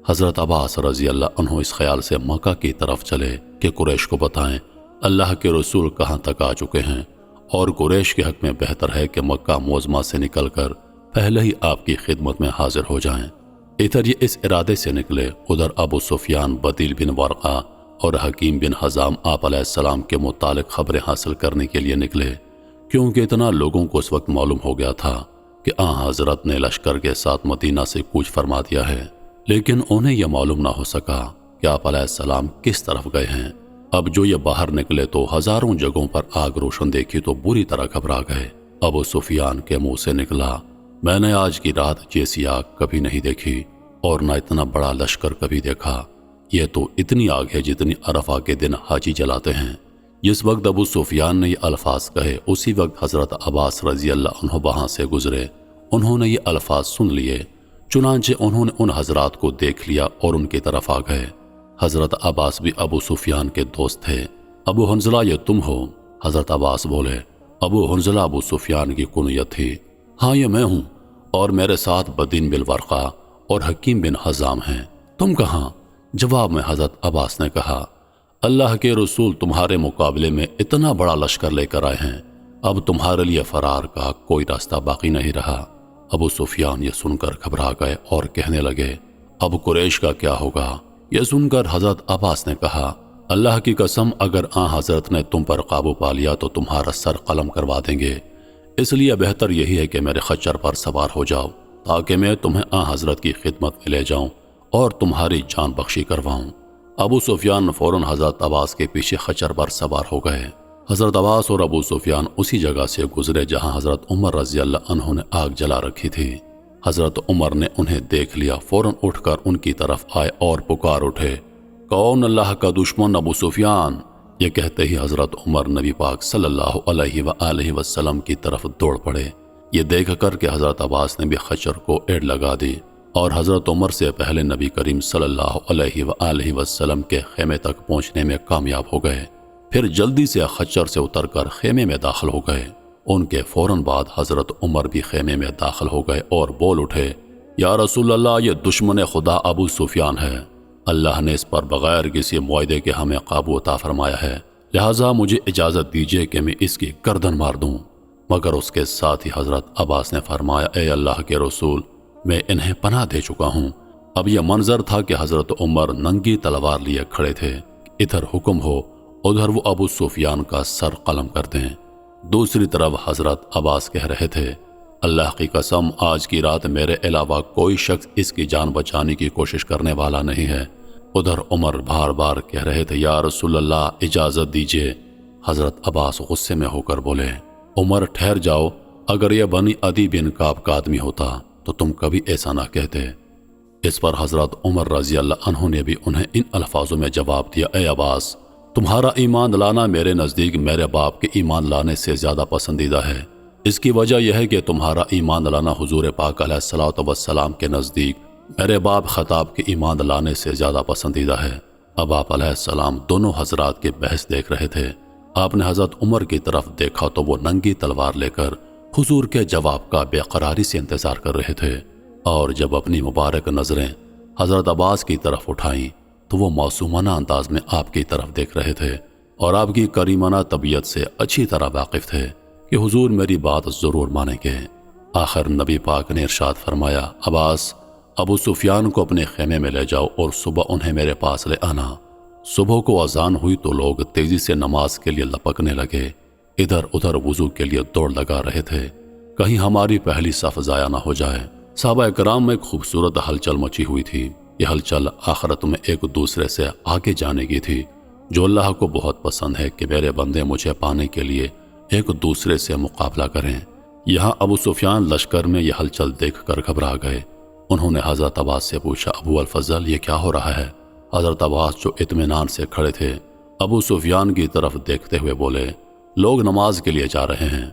حضرت عباس رضی اللہ عنہ اس خیال سے مکہ کی طرف چلے کہ قریش کو بتائیں اللہ کے رسول کہاں تک آ چکے ہیں، اور قریش کے حق میں بہتر ہے کہ مکہ معظمہ سے نکل کر پہلے ہی آپ کی خدمت میں حاضر ہو جائیں۔ ادھر یہ اس ارادے سے نکلے، ادھر ابو سفیان، بدیل بن ورقہ اور حکیم بن حزام آپ علیہ السلام کے متعلق خبریں حاصل کرنے کے لیے نکلے، کیونکہ اتنا لوگوں کو اس وقت معلوم ہو گیا تھا کہ حضرت نے لشکر کے ساتھ مدینہ سے کوچ فرما دیا ہے، لیکن انہیں یہ معلوم نہ ہو سکا کہ آپ علیہ السلام کس طرف گئے ہیں۔ اب جو یہ باہر نکلے تو ہزاروں جگہوں پر آگ روشن دیکھی تو بری طرح گھبرا گئے۔ ابو سفیان کے منہ سے نکلا، میں نے آج کی رات جیسی آگ کبھی نہیں دیکھی اور نہ اتنا بڑا لشکر کبھی دیکھا۔ یہ تو اتنی آگ ہے جتنی عرفہ کے دن حاجی جلاتے ہیں۔ جس وقت ابو سفیان نے یہ الفاظ کہے، اسی وقت حضرت عباس رضی اللہ عنہ وہاں سے گزرے۔ انہوں نے یہ الفاظ سن لیے، چنانچہ انہوں نے ان حضرات کو دیکھ لیا اور ان کی طرف آ گئے۔ حضرت عباس بھی ابو سفیان کے دوست تھے۔ ابو حنظلہ یہ تم ہو؟ حضرت عباس بولے۔ ابو حنظلہ ابو سفیان کی کنیت تھی۔ ہاں یہ میں ہوں، اور میرے ساتھ بدین بن ورقہ اور حکیم بن حزام ہیں۔ تم کہاں؟ جواب میں حضرت عباس نے کہا، اللہ کے رسول تمہارے مقابلے میں اتنا بڑا لشکر لے کر آئے ہیں، اب تمہارے لیے فرار کا کوئی راستہ باقی نہیں رہا۔ ابو سفیان یہ سن کر گھبرا گئے اور کہنے لگے، اب قریش کا کیا ہوگا؟ یہ سن کر حضرت عباس نے کہا، اللہ کی قسم اگر حضرت نے تم پر قابو پا لیا تو تمہارا سر قلم کروا دیں گے، اس لیے بہتر یہی ہے کہ میرے خچر پر سوار ہو جاؤ تاکہ میں تمہیں حضرت کی خدمت میں لے جاؤں اور تمہاری جان بخشی کرواؤں۔ ابو سفیان فوراً حضرت عباس کے پیچھے خچر پر سوار ہو گئے۔ حضرت عباس اور ابو سفیان اسی جگہ سے گزرے جہاں حضرت عمر رضی اللہ عنہ نے آگ جلا رکھی تھی۔ حضرت عمر نے انہیں دیکھ لیا، فوراً اٹھ کر ان کی طرف آئے اور پکار اٹھے، کون اللہ کا دشمن ابو سفیان؟ یہ کہتے ہی حضرت عمر نبی پاک صلی اللہ علیہ وآلہ وسلم کی طرف دوڑ پڑے۔ یہ دیکھ کر کہ حضرت عباس نے بھی خچر کو ایڑ لگا دی اور حضرت عمر سے پہلے نبی کریم صلی اللہ علیہ وآلہ وسلم کے خیمے تک پہنچنے میں کامیاب ہو گئے۔ پھر جلدی سے خچر سے اتر کر خیمے میں داخل ہو گئے۔ ان کے فوراً بعد حضرت عمر بھی خیمے میں داخل ہو گئے اور بول اٹھے، یا رسول اللہ، یہ دشمن خدا ابو سفیان ہے۔ اللہ نے اس پر بغیر کسی معاہدے کے ہمیں قابو عطا فرمایا ہے، لہٰذا مجھے اجازت دیجیے کہ میں اس کی گردن مار دوں۔ مگر اس کے ساتھ ہی حضرت عباس نے فرمایا، اے اللہ کے رسول، میں انہیں پناہ دے چکا ہوں۔ اب یہ منظر تھا کہ حضرت عمر ننگی تلوار لیے کھڑے تھے، ادھر حکم ہو ادھر وہ ابو سفیان کا سر قلم کر دیں۔ دوسری طرف حضرت عباس کہہ رہے تھے، اللہ کی قسم، آج کی رات میرے علاوہ کوئی شخص اس کی جان بچانے کی کوشش کرنے والا نہیں ہے۔ ادھر عمر بار بار کہہ رہے تھے، یا رسول اللہ، اجازت دیجیے۔ حضرت عباس غصے میں ہو کر بولے، عمر ٹھہر جاؤ، اگر یہ بنی عدی بن کعب کا آدمی ہوتا تو تم کبھی ایسا نہ کہتے۔ اس پر حضرت عمر رضی اللہ عنہ نے بھی انہیں ان الفاظوں میں جواب دیا، اے عباس، تمہارا ایمان لانا میرے نزدیک میرے باپ کے ایمان لانے سے زیادہ پسندیدہ ہے۔ اس کی وجہ یہ ہے کہ تمہارا ایمان لانا حضور پاک علیہ الصلوۃ والسلام کے نزدیک میرے باپ خطاب کے ایمان لانے سے زیادہ پسندیدہ ہے۔ اب آپ علیہ السلام دونوں حضرات کی بحث دیکھ رہے تھے۔ آپ نے حضرت عمر کی طرف دیکھا تو وہ ننگی تلوار لے کر حضور کے جواب کا بے قراری سے انتظار کر رہے تھے، اور جب اپنی مبارک نظریں حضرت عباس کی طرف اٹھائیں تو وہ معصومانہ انداز میں آپ کی طرف دیکھ رہے تھے اور آپ کی کریمانہ طبیعت سے اچھی طرح واقف تھے کہ حضور میری بات ضرور مانیں گے۔ آخر نبی پاک نے ارشاد فرمایا، عباس، ابو سفیان کو اپنے خیمے میں لے جاؤ اور صبح انہیں میرے پاس لے آنا۔ صبح کو اذان ہوئی تو لوگ تیزی سے نماز کے لیے لپکنے لگے، ادھر ادھر وضو کے لیے دوڑ لگا رہے تھے، کہیں ہماری پہلی صف ضائع نہ ہو جائے۔ صحابہ کرام میں ایک خوبصورت ہلچل مچی ہوئی تھی۔ یہ ہلچل آخرت میں ایک دوسرے سے آگے جانے کی تھی، جو اللہ کو بہت پسند ہے کہ میرے بندے مجھے پانے کے لیے ایک دوسرے سے مقابلہ کریں۔ یہاں ابو سفیان لشکر میں یہ ہلچل دیکھ کر گھبرا گئے۔ انہوں نے حضرت عباس سے پوچھا، ابو الفضل، یہ کیا ہو رہا ہے؟ حضرت عباس جو اطمینان سے کھڑے تھے ابو سفیان کی طرف دیکھتے ہوئے بولے، لوگ نماز کے لیے جا رہے ہیں۔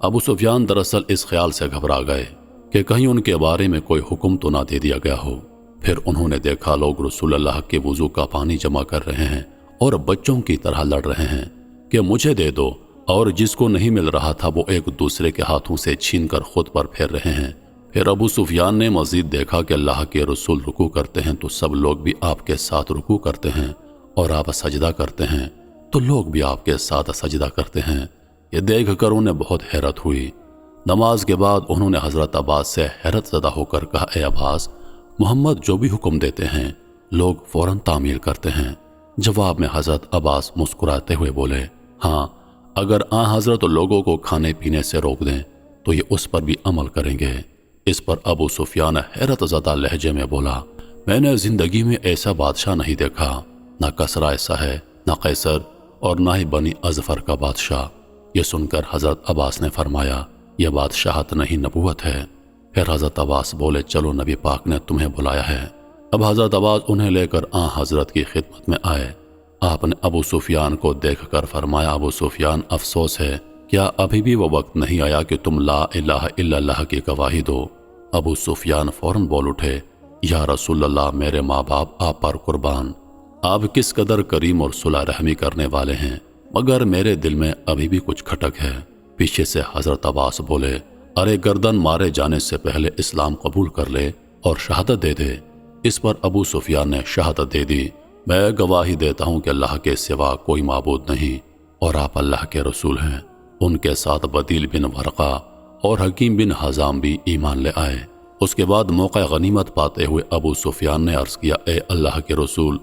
ابو سفیان دراصل اس خیال سے گھبرا گئے کہ کہیں ان کے بارے میں کوئی حکم تو نہ دے دیا گیا ہو۔ پھر انہوں نے دیکھا لوگ رسول اللہ کے وضو کا پانی جمع کر رہے ہیں اور بچوں کی طرح لڑ رہے ہیں کہ مجھے دے دو، اور جس کو نہیں مل رہا تھا وہ ایک دوسرے کے ہاتھوں سے چھین کر خود پر پھیر رہے ہیں۔ پھر ابو سفیان نے مزید دیکھا کہ اللہ کے رسول رکوع کرتے ہیں تو سب لوگ بھی آپ کے ساتھ رکوع کرتے ہیں، اور آپ سجدہ کرتے ہیں تو لوگ بھی آپ کے ساتھ سجدہ کرتے ہیں۔ یہ دیکھ کر انہیں بہت حیرت ہوئی۔ نماز کے بعد انہوں نے حضرت عباس سے حیرت زدہ ہو کر کہا، اے عباس، محمد جو بھی حکم دیتے ہیں لوگ فوراً تعمیل کرتے ہیں۔ جواب میں حضرت عباس مسکراتے ہوئے بولے، ہاں، اگر حضرت لوگوں کو کھانے پینے سے روک دیں تو یہ اس پر بھی عمل کریں گے۔ اس پر ابو سفیان حیرت زدہ لہجے میں بولا، میں نے زندگی میں ایسا بادشاہ نہیں دیکھا، نہ کسریٰ ایسا ہے، نہ قیصر، اور نہ ہی بنی اظفر کا بادشاہ۔ یہ سن کر حضرت عباس نے فرمایا، یہ بادشاہت نہیں، نبوت ہے۔ پھر حضرت عباس بولے، چلو نبی پاک نے تمہیں بلایا ہے۔ اب حضرت عباس انہیں لے کر حضرت کی خدمت میں آئے۔ آپ نے ابو سفیان کو دیکھ کر فرمایا، ابو سفیان، افسوس ہے، کیا ابھی بھی وہ وقت نہیں آیا کہ تم لا الہ الا اللہ کی گواہی دو؟ ابو سفیان فوراً بول اٹھے، یا رسول اللہ، میرے ماں باپ آپ پر قربان، آپ کس قدر کریم اور صلح رحمی کرنے والے ہیں، مگر میرے دل میں ابھی بھی کچھ کھٹک ہے۔ پیچھے سے حضرت عباس بولے، ارے گردن مارے جانے سے پہلے اسلام قبول کر لے اور شہادت دے دے۔ اس پر ابو سفیان نے شہادت دے دی، میں گواہی دیتا ہوں کہ اللہ کے سوا کوئی معبود نہیں اور آپ اللہ کے رسول ہیں۔ ان کے ساتھ بدیل بن ورقہ اور حکیم بن حزام بھی ایمان لے آئے۔ اس کے بعد موقع غنیمت پاتے ہوئے ابو سفیان نے عرض کیا، اے اللہ کے رسول،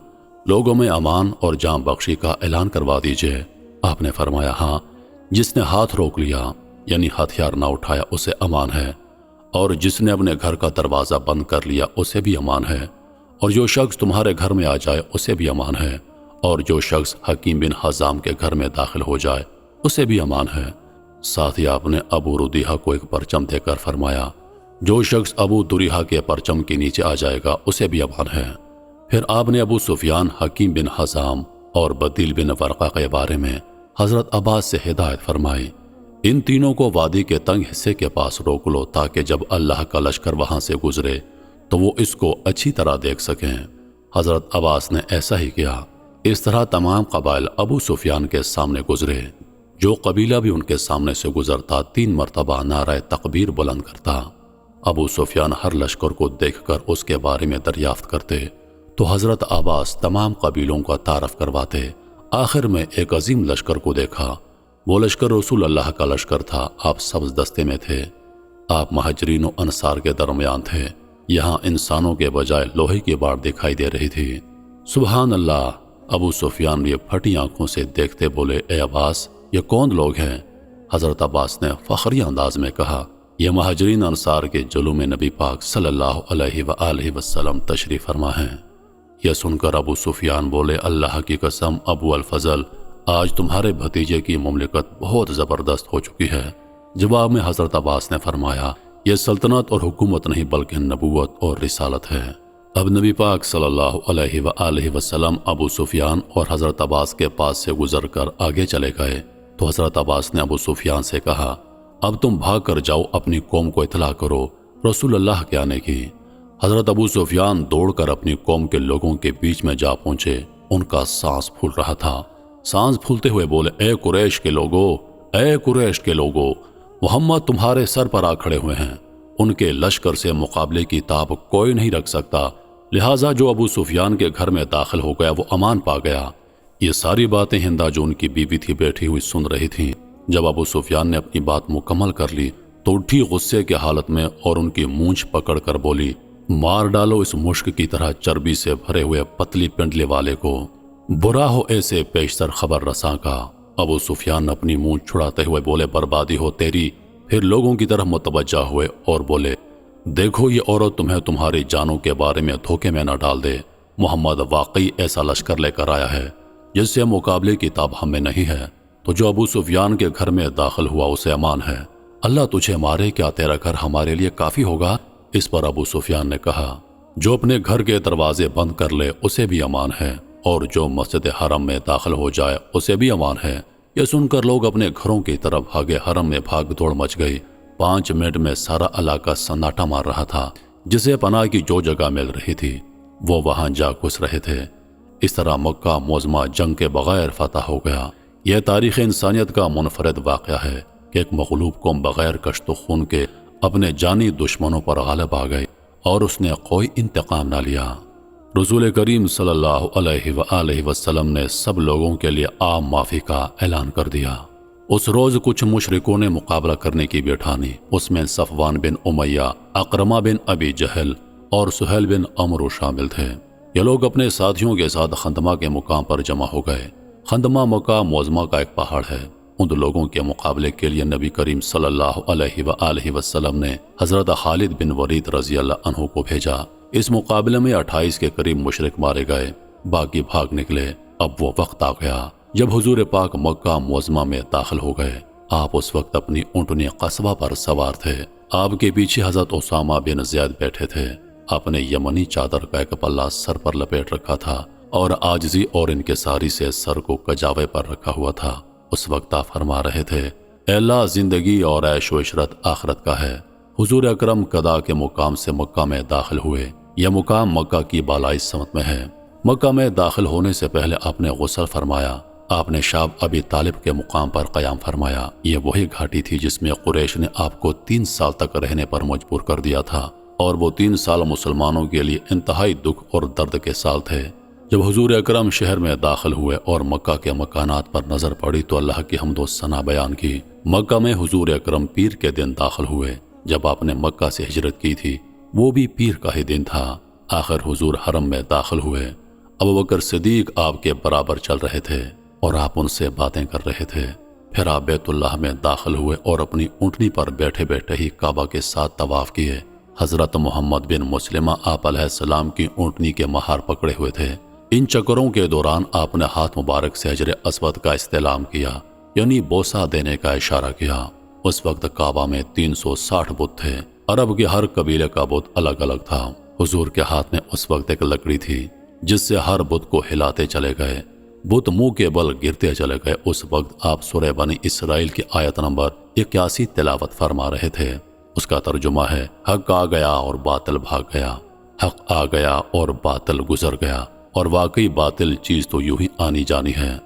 لوگوں میں امان اور جان بخشی کا اعلان کروا دیجئے۔ آپ نے فرمایا، ہاں، جس نے ہاتھ روک لیا یعنی ہتھیار نہ اٹھایا اسے امان ہے، اور جس نے اپنے گھر کا دروازہ بند کر لیا اسے بھی امان ہے، اور جو شخص تمہارے گھر میں آ جائے اسے بھی امان ہے، اور جو شخص حکیم بن حزام کے گھر میں داخل ہو جائے اسے بھی امان ہے۔ ساتھ ہی آپ نے ابو ردیحہ کو ایک پرچم دے کر فرمایا، جو شخص ابو دریحہ کے پرچم کے نیچے آ جائے گا اسے بھی امان ہے۔ پھر آپ نے ابو سفیان، حکیم بن حزام اور بدیل بن ورقہ کے بارے میں حضرت عباس سے ہدایت فرمائی، ان تینوں کو وادی کے تنگ حصے کے پاس روک لو تاکہ جب اللہ کا لشکر وہاں سے گزرے تو وہ اس کو اچھی طرح دیکھ سکیں۔ حضرت عباس نے ایسا ہی کیا۔ اس طرح تمام قبائل ابو سفیان کے سامنے گزرے۔ جو قبیلہ بھی ان کے سامنے سے گزرتا 3 مرتبہ نعرہ تکبیر بلند کرتا۔ ابو سفیان ہر لشکر کو دیکھ کر اس کے بارے میں دریافت کرتے تو حضرت عباس تمام قبیلوں کا تعارف کرواتے۔ آخر میں ایک عظیم لشکر کو دیکھا۔ وہ لشکر رسول اللہ کا لشکر تھا۔ آپ سبز دستے میں تھے۔ آپ مہاجرین و انصار کے درمیان تھے۔ یہاں انسانوں کے بجائے لوہے کی باڑ دکھائی دے رہی تھی۔ سبحان اللہ! ابو سفیان یہ پھٹی آنکھوں سے دیکھتے بولے، اے عباس، یہ کون لوگ ہیں؟ حضرت عباس نے فخری انداز میں کہا، یہ مہاجرین انصار کے جلوم نبی پاک صلی اللہ علیہ وآلہ وسلم تشریف فرما ہیں۔ یہ سن کر ابو سفیان بولے، اللہ کی قسم ابو الفضل، آج تمہارے بھتیجے کی مملکت بہت زبردست ہو چکی ہے۔ جواب میں حضرت عباس نے فرمایا، یہ سلطنت اور حکومت نہیں بلکہ نبوت اور رسالت ہے۔ اب نبی پاک صلی اللہ علیہ وآلہ وسلم ابو سفیان اور حضرت عباس کے پاس سے گزر کر آگے چلے گئے تو حضرت عباس نے ابو سفیان سے کہا، اب تم بھاگ کر جاؤ، اپنی قوم کو اطلاع کرو رسول اللہ کے آنے کی۔ حضرت ابو سفیان دوڑ کر اپنی قوم کے لوگوں کے بیچ میں جا پہنچے۔ ان کا سانس پھول رہا تھا۔ سانس پھولتے ہوئے بولے، اے قریش کے لوگو، اے قریش کے لوگو، محمد تمہارے سر پر آ کھڑے ہوئے ہیں۔ ان کے لشکر سے مقابلے کی تاب کوئی نہیں رکھ سکتا، لہٰذا جو ابو سفیان کے گھر میں داخل ہو گیا وہ امان پا گیا۔ یہ ساری باتیں ہندا جو ان کی بیوی تھی بیٹھی ہوئی سن رہی تھی۔ جب ابو سفیان نے اپنی بات مکمل کر لی تو اٹھی غصے کے حالت میں اور ان کی مونچھ پکڑ کر بولی، مار ڈالو اس مشک کی طرح چربی سے بھرے ہوئے پتلی پنڈلی والے کو، برا ہو ایسے پیشتر خبر رساں کا۔ ابو سفیان اپنی مونچھ چھڑاتے ہوئے بولے، بربادی ہو تیری۔ پھر لوگوں کی طرف متوجہ ہوئے اور بولے، دیکھو یہ عورت تمہیں تمہاری جانوں کے بارے میں دھوکے میں نہ ڈال دے۔ محمد واقعی ایسا لشکر لے کر آیا ہے جس سے مقابلے کی تاب ہمیں نہیں ہے، تو جو ابو سفیان کے گھر میں داخل ہوا اسے امان ہے۔ اللہ تجھے مارے، کیا تیرا گھر ہمارے لیے کافی ہوگا؟ اس پر ابو سفیان نے کہا، جو اپنے گھر کے دروازے بند کر لے اسے بھی امان ہے، اور جو مسجد حرم میں داخل ہو جائے اسے بھی امان ہے۔ یہ سن کر لوگ اپنے گھروں کی طرف بھاگے۔ حرم میں بھاگ دوڑ مچ گئی۔ 5 منٹ میں سارا علاقہ سناٹا مار رہا تھا۔ جسے پناہ کی جو جگہ مل رہی تھی وہ وہاں جا گھس رہے تھے۔ اس طرح مکہ معظمہ جنگ کے بغیر فتح ہو گیا۔ یہ تاریخ انسانیت کا منفرد واقعہ ہے کہ ایک مغلوب قوم بغیر کشت و خون کے اپنے جانی دشمنوں پر غالب آ گئی اور اس نے کوئی انتقام نہ لیا۔ رسول کریم صلی اللہ علیہ وآلہ وسلم نے سب لوگوں کے لیے عام معافی کا اعلان کر دیا۔ اس روز کچھ مشرکوں نے مقابلہ کرنے کی بیٹھانی۔ اس میں صفوان بن امیہ، اقرمہ بن ابی جہل اور سہیل بن عمرو شامل تھے۔ یہ لوگ اپنے ساتھیوں کے ساتھ خندمہ کے مقام پر جمع ہو گئے۔ خندمہ مکہ معظمہ کا ایک پہاڑ ہے۔ ان لوگوں کے مقابلے کے لیے نبی کریم صلی اللہ علیہ وآلہ وسلم نے حضرت خالد بن ولید رضی اللہ عنہ کو بھیجا۔ اس مقابلے میں 28 کے قریب مشرک مارے گئے، باقی بھاگ نکلے۔ اب وہ وقت آ گیا جب حضور پاک مکہ معظمہ میں داخل ہو گئے۔ آپ اس وقت اپنی اونٹنی قصبہ پر سوار تھے۔ آپ کے پیچھے حضرت اسامہ بن زید بیٹھے تھے۔ آپ نے یمنی چادر کا ایک پلہ سر پر لپیٹ رکھا تھا اور عاجزی اور انکساری سے سر کو کجاوے پر رکھا ہوا تھا۔ اس وقت آپ فرما رہے تھے، اے اللہ، زندگی اور عیش و عشرت آخرت کا ہے۔ حضور اکرم قضا کے مقام سے مکہ میں داخل ہوئے۔ یہ مقام مکہ کی بالائی سمت میں ہے۔ مکہ میں داخل ہونے سے پہلے آپ نے غسل فرمایا۔ آپ نے شاب ابی طالب کے مقام پر قیام فرمایا۔ یہ وہی گھاٹی تھی جس میں قریش نے آپ کو 3 سال تک رہنے پر مجبور کر دیا تھا، اور وہ 3 سال مسلمانوں کے لیے انتہائی دکھ اور درد کے سال تھے۔ جب حضور اکرم شہر میں داخل ہوئے اور مکہ کے مکانات پر نظر پڑی تو اللہ کی حمد و ثنا بیان کی۔ مکہ میں حضور اکرم پیر کے دن داخل ہوئے۔ جب آپ نے مکہ سے ہجرت کی تھی وہ بھی پیر کا ہی دن تھا۔ آخر حضور حرم میں داخل ہوئے۔ ابوبکر صدیق آپ کے برابر چل رہے تھے اور آپ ان سے باتیں کر رہے تھے۔ پھر آپ بیت اللہ میں داخل ہوئے اور اپنی اونٹنی پر بیٹھے بیٹھے ہی کعبہ کے ساتھ طواف کیے۔ حضرت محمد بن مسلمہ آپ علیہ السلام کی اونٹنی کے مہار پکڑے ہوئے تھے۔ ان چکروں کے دوران آپ نے ہاتھ مبارک سے حجر اسود کا استعلام کیا، یعنی بوسہ دینے کا اشارہ کیا۔ اس وقت کعبہ میں 360 بت تھے۔ عرب کے ہر قبیلے کا بت الگ الگ تھا۔ حضور کے ہاتھ میں اس وقت ایک لکڑی تھی جس سے ہر بت کو ہلاتے چلے گئے۔ بت منہ کے بل گرتے چلے گئے۔ اس وقت آپ سورہ بنی اسرائیل کی آیت نمبر 81 تلاوت فرما رہے تھے۔ اس کا ترجمہ ہے، حق آ گیا اور باطل بھاگ گیا، حق آ گیا اور باطل گزر گیا۔ اور واقعی باطل چیز تو یوں ہی آنی جانی ہے۔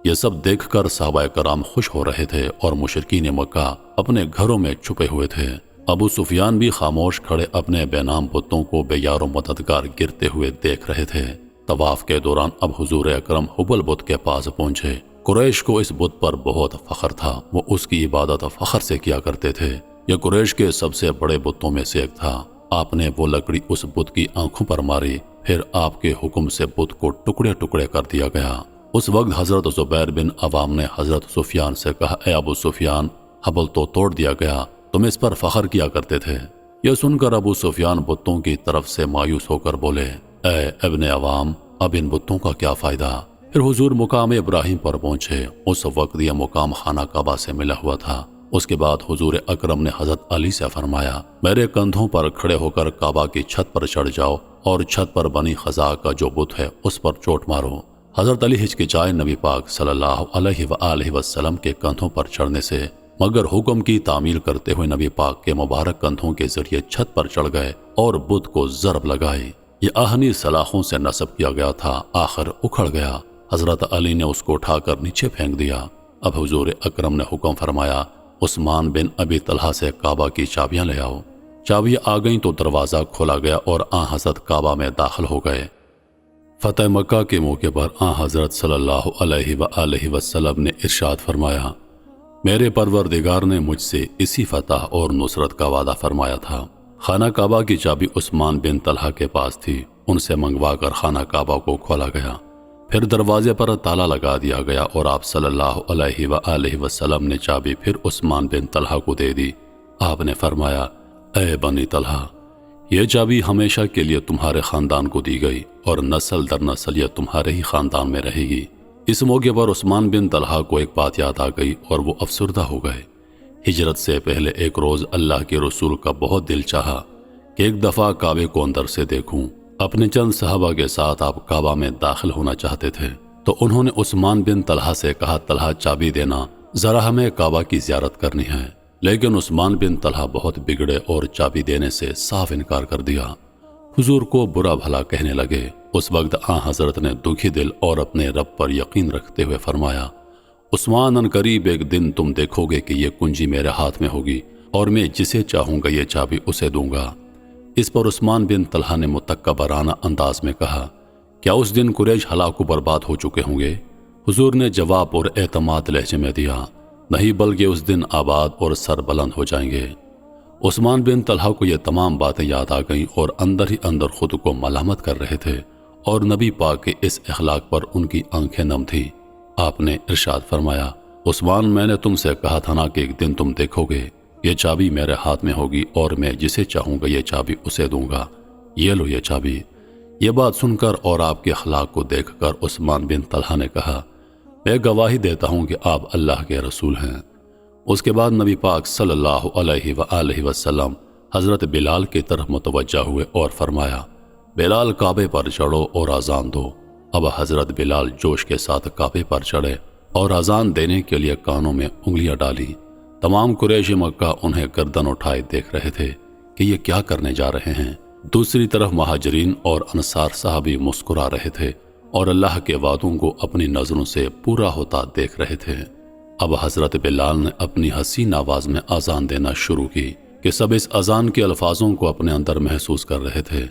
یہ سب دیکھ کر صحابہ کرام خوش ہو رہے تھے اور مشرکین مکہ اپنے گھروں میں چھپے ہوئے تھے۔ ابو سفیان بھی خاموش کھڑے اپنے بے نام بتوں کو بے یار و مددگار گرتے ہوئے دیکھ رہے تھے۔ طواف کے دوران اب حضور اکرم حبل بت کے پاس پہنچے۔ قریش کو اس بت پر بہت فخر تھا، وہ اس کی عبادت فخر سے کیا کرتے تھے۔ یہ قریش کے سب سے بڑے بتوں میں سے ایک تھا۔ آپ نے وہ لکڑی اس بت کی آنکھوں پر ماری، پھر آپ کے حکم سے بت کو ٹکڑے ٹکڑے کر دیا گیا۔ اس وقت حضرت زبیر بن عوام نے حضرت سفیان سے کہا، اے ابو سفیان، حبل تو توڑ دیا گیا، تم اس پر فخر کیا کرتے تھے۔ یہ سن کر ابو سفیان بتوں کی طرف سے مایوس ہو کر بولے، اے ابن عوام، اب ان بتوں کا کیا فائدہ؟ پھر حضور مقام ابراہیم پر پہنچے۔ اس وقت یہ مقام خانہ کعبہ سے ملا ہوا تھا۔ اس کے بعد حضور اکرم نے حضرت علی سے فرمایا، میرے کندھوں پر کھڑے ہو کر کعبہ کی چھت پر چڑھ جاؤ اور چھت پر بنی خزاع کا جو بت ہے اس پر چوٹ مارو۔ حضرت علی ہچکچائے نبی پاک صلی اللہ علیہ وآلہ وسلم کے کندھوں پر چڑھنے سے، مگر حکم کی تعمیل کرتے ہوئے نبی پاک کے مبارک کندھوں کے ذریعے چھت پر چڑھ گئے اور بت کو ضرب لگائی۔ یہ آہنی سلاخوں سے نصب کیا گیا تھا، آخر اکھڑ گیا۔ حضرت علی نے اس کو اٹھا کر نیچے پھینک دیا۔ اب حضور اکرم نے حکم فرمایا، عثمان بن ابی طلحہ سے کعبہ کی چابیاں لے آؤ۔ چابیاں آ گئیں تو دروازہ کھولا گیا اور آن حضرت کعبہ میں داخل ہو گئے۔ فتح مکہ کے موقع پر آن حضرت صلی اللہ علیہ وآلہ وسلم نے ارشاد فرمایا، میرے پروردگار نے مجھ سے اسی فتح اور نصرت کا وعدہ فرمایا تھا۔ خانہ کعبہ کی چابی عثمان بن طلحہ کے پاس تھی، ان سے منگوا کر خانہ کعبہ کو کھولا گیا۔ پھر دروازے پر تالا لگا دیا گیا اور آپ صلی اللہ علیہ وآلہ وسلم نے چابی پھر عثمان بن طلحہ کو دے دی۔ آپ نے فرمایا، اے بنی طلحہ، یہ چابی ہمیشہ کے لیے تمہارے خاندان کو دی گئی اور نسل در نسل یہ تمہارے ہی خاندان میں رہے گی۔ اس موقع پر عثمان بن طلحہ کو ایک بات یاد آ گئی اور وہ افسردہ ہو گئے۔ ہجرت سے پہلے ایک روز اللہ کے رسول کا بہت دل چاہا کہ ایک دفعہ کعبے کو اندر سے دیکھوں۔ اپنے چند صحابہ کے ساتھ آپ کعبہ میں داخل ہونا چاہتے تھے تو انہوں نے عثمان بن طلحہ سے کہا، طلحہ چابی دینا، ذرا ہمیں کعبہ کی زیارت کرنی ہے۔ لیکن عثمان بن طلحہ بہت بگڑے اور چابی دینے سے صاف انکار کر دیا۔ حضور کو برا بھلا کہنے لگے۔ اس وقت آن حضرت نے دکھی دل اور اپنے رب پر یقین رکھتے ہوئے فرمایا، عثمان، ان قریب ایک دن تم دیکھو گے کہ یہ کنجی میرے ہاتھ میں ہوگی اور میں جسے چاہوں گا یہ چابی اسے دوں گا۔ اس پر عثمان بن طلحہ نے متکبرانہ انداز میں کہا، کیا اس دن قریش ہلاک و برباد ہو چکے ہوں گے؟ حضور نے جواب اور اعتماد لہجے میں دیا، نہیں، بلکہ اس دن آباد اور سر بلند ہو جائیں گے۔ عثمان بن طلحہ کو یہ تمام باتیں یاد آ گئیں اور اندر ہی اندر خود کو ملامت کر رہے تھے اور نبی پاک کے اس اخلاق پر ان کی آنکھیں نم تھیں۔ آپ نے ارشاد فرمایا، عثمان، میں نے تم سے کہا تھا نا کہ ایک دن تم دیکھو گے یہ چابی میرے ہاتھ میں ہوگی اور میں جسے چاہوں گا یہ چابی اسے دوں گا، یہ لو یہ چابی۔ یہ بات سن کر اور آپ کے اخلاق کو دیکھ کر عثمان بن طلحہ نے کہا، میں گواہی دیتا ہوں کہ آپ اللہ کے رسول ہیں۔ اس کے بعد نبی پاک صلی اللہ علیہ وآلہ وسلم حضرت بلال کی طرف متوجہ ہوئے اور فرمایا، بلال کعبے پر چڑھو اور اذان دو۔ اب حضرت بلال جوش کے ساتھ کعبے پر چڑھے اور اذان دینے کے لیے کانوں میں انگلیاں ڈالی۔ تمام قریش مکہ انہیں گردن اٹھائے دیکھ رہے تھے کہ یہ کیا کرنے جا رہے ہیں۔ دوسری طرف مہاجرین اور انصار صحابی مسکرا رہے تھے اور اللہ کے وعدوں کو اپنی نظروں سے پورا ہوتا دیکھ رہے تھے۔ اب حضرت بلال نے اپنی حسین آواز میں اذان دینا شروع کی کہ سب اس اذان کے الفاظوں کو اپنے اندر محسوس کر رہے تھے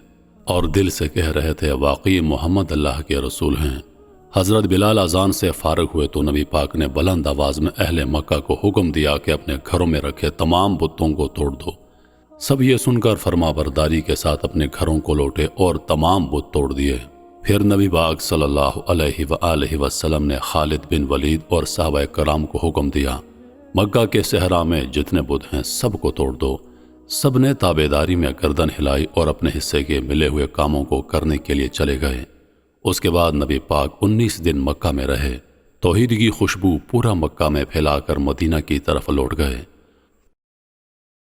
اور دل سے کہہ رہے تھے، واقعی محمد اللہ کے رسول ہیں۔ حضرت بلال اذان سے فارغ ہوئے تو نبی پاک نے بلند آواز میں اہل مکہ کو حکم دیا کہ اپنے گھروں میں رکھے تمام بتوں کو توڑ دو۔ سب یہ سن کر فرما برداری کے ساتھ اپنے گھروں کو لوٹے اور تمام بت توڑ دیے۔ پھر نبی پاک صلی اللہ علیہ وآلہ وسلم نے خالد بن ولید اور صحابہ کرام کو حکم دیا، مکہ کے صحرا میں جتنے بت ہیں سب کو توڑ دو۔ سب نے تابعداری میں گردن ہلائی اور اپنے حصے کے ملے ہوئے کاموں کو کرنے کے لیے چلے گئے۔ اس کے بعد نبی پاک 19 دن مکہ میں رہے۔ توحید کی خوشبو پورا مکہ میں پھیلا کر مدینہ کی طرف لوٹ گئے۔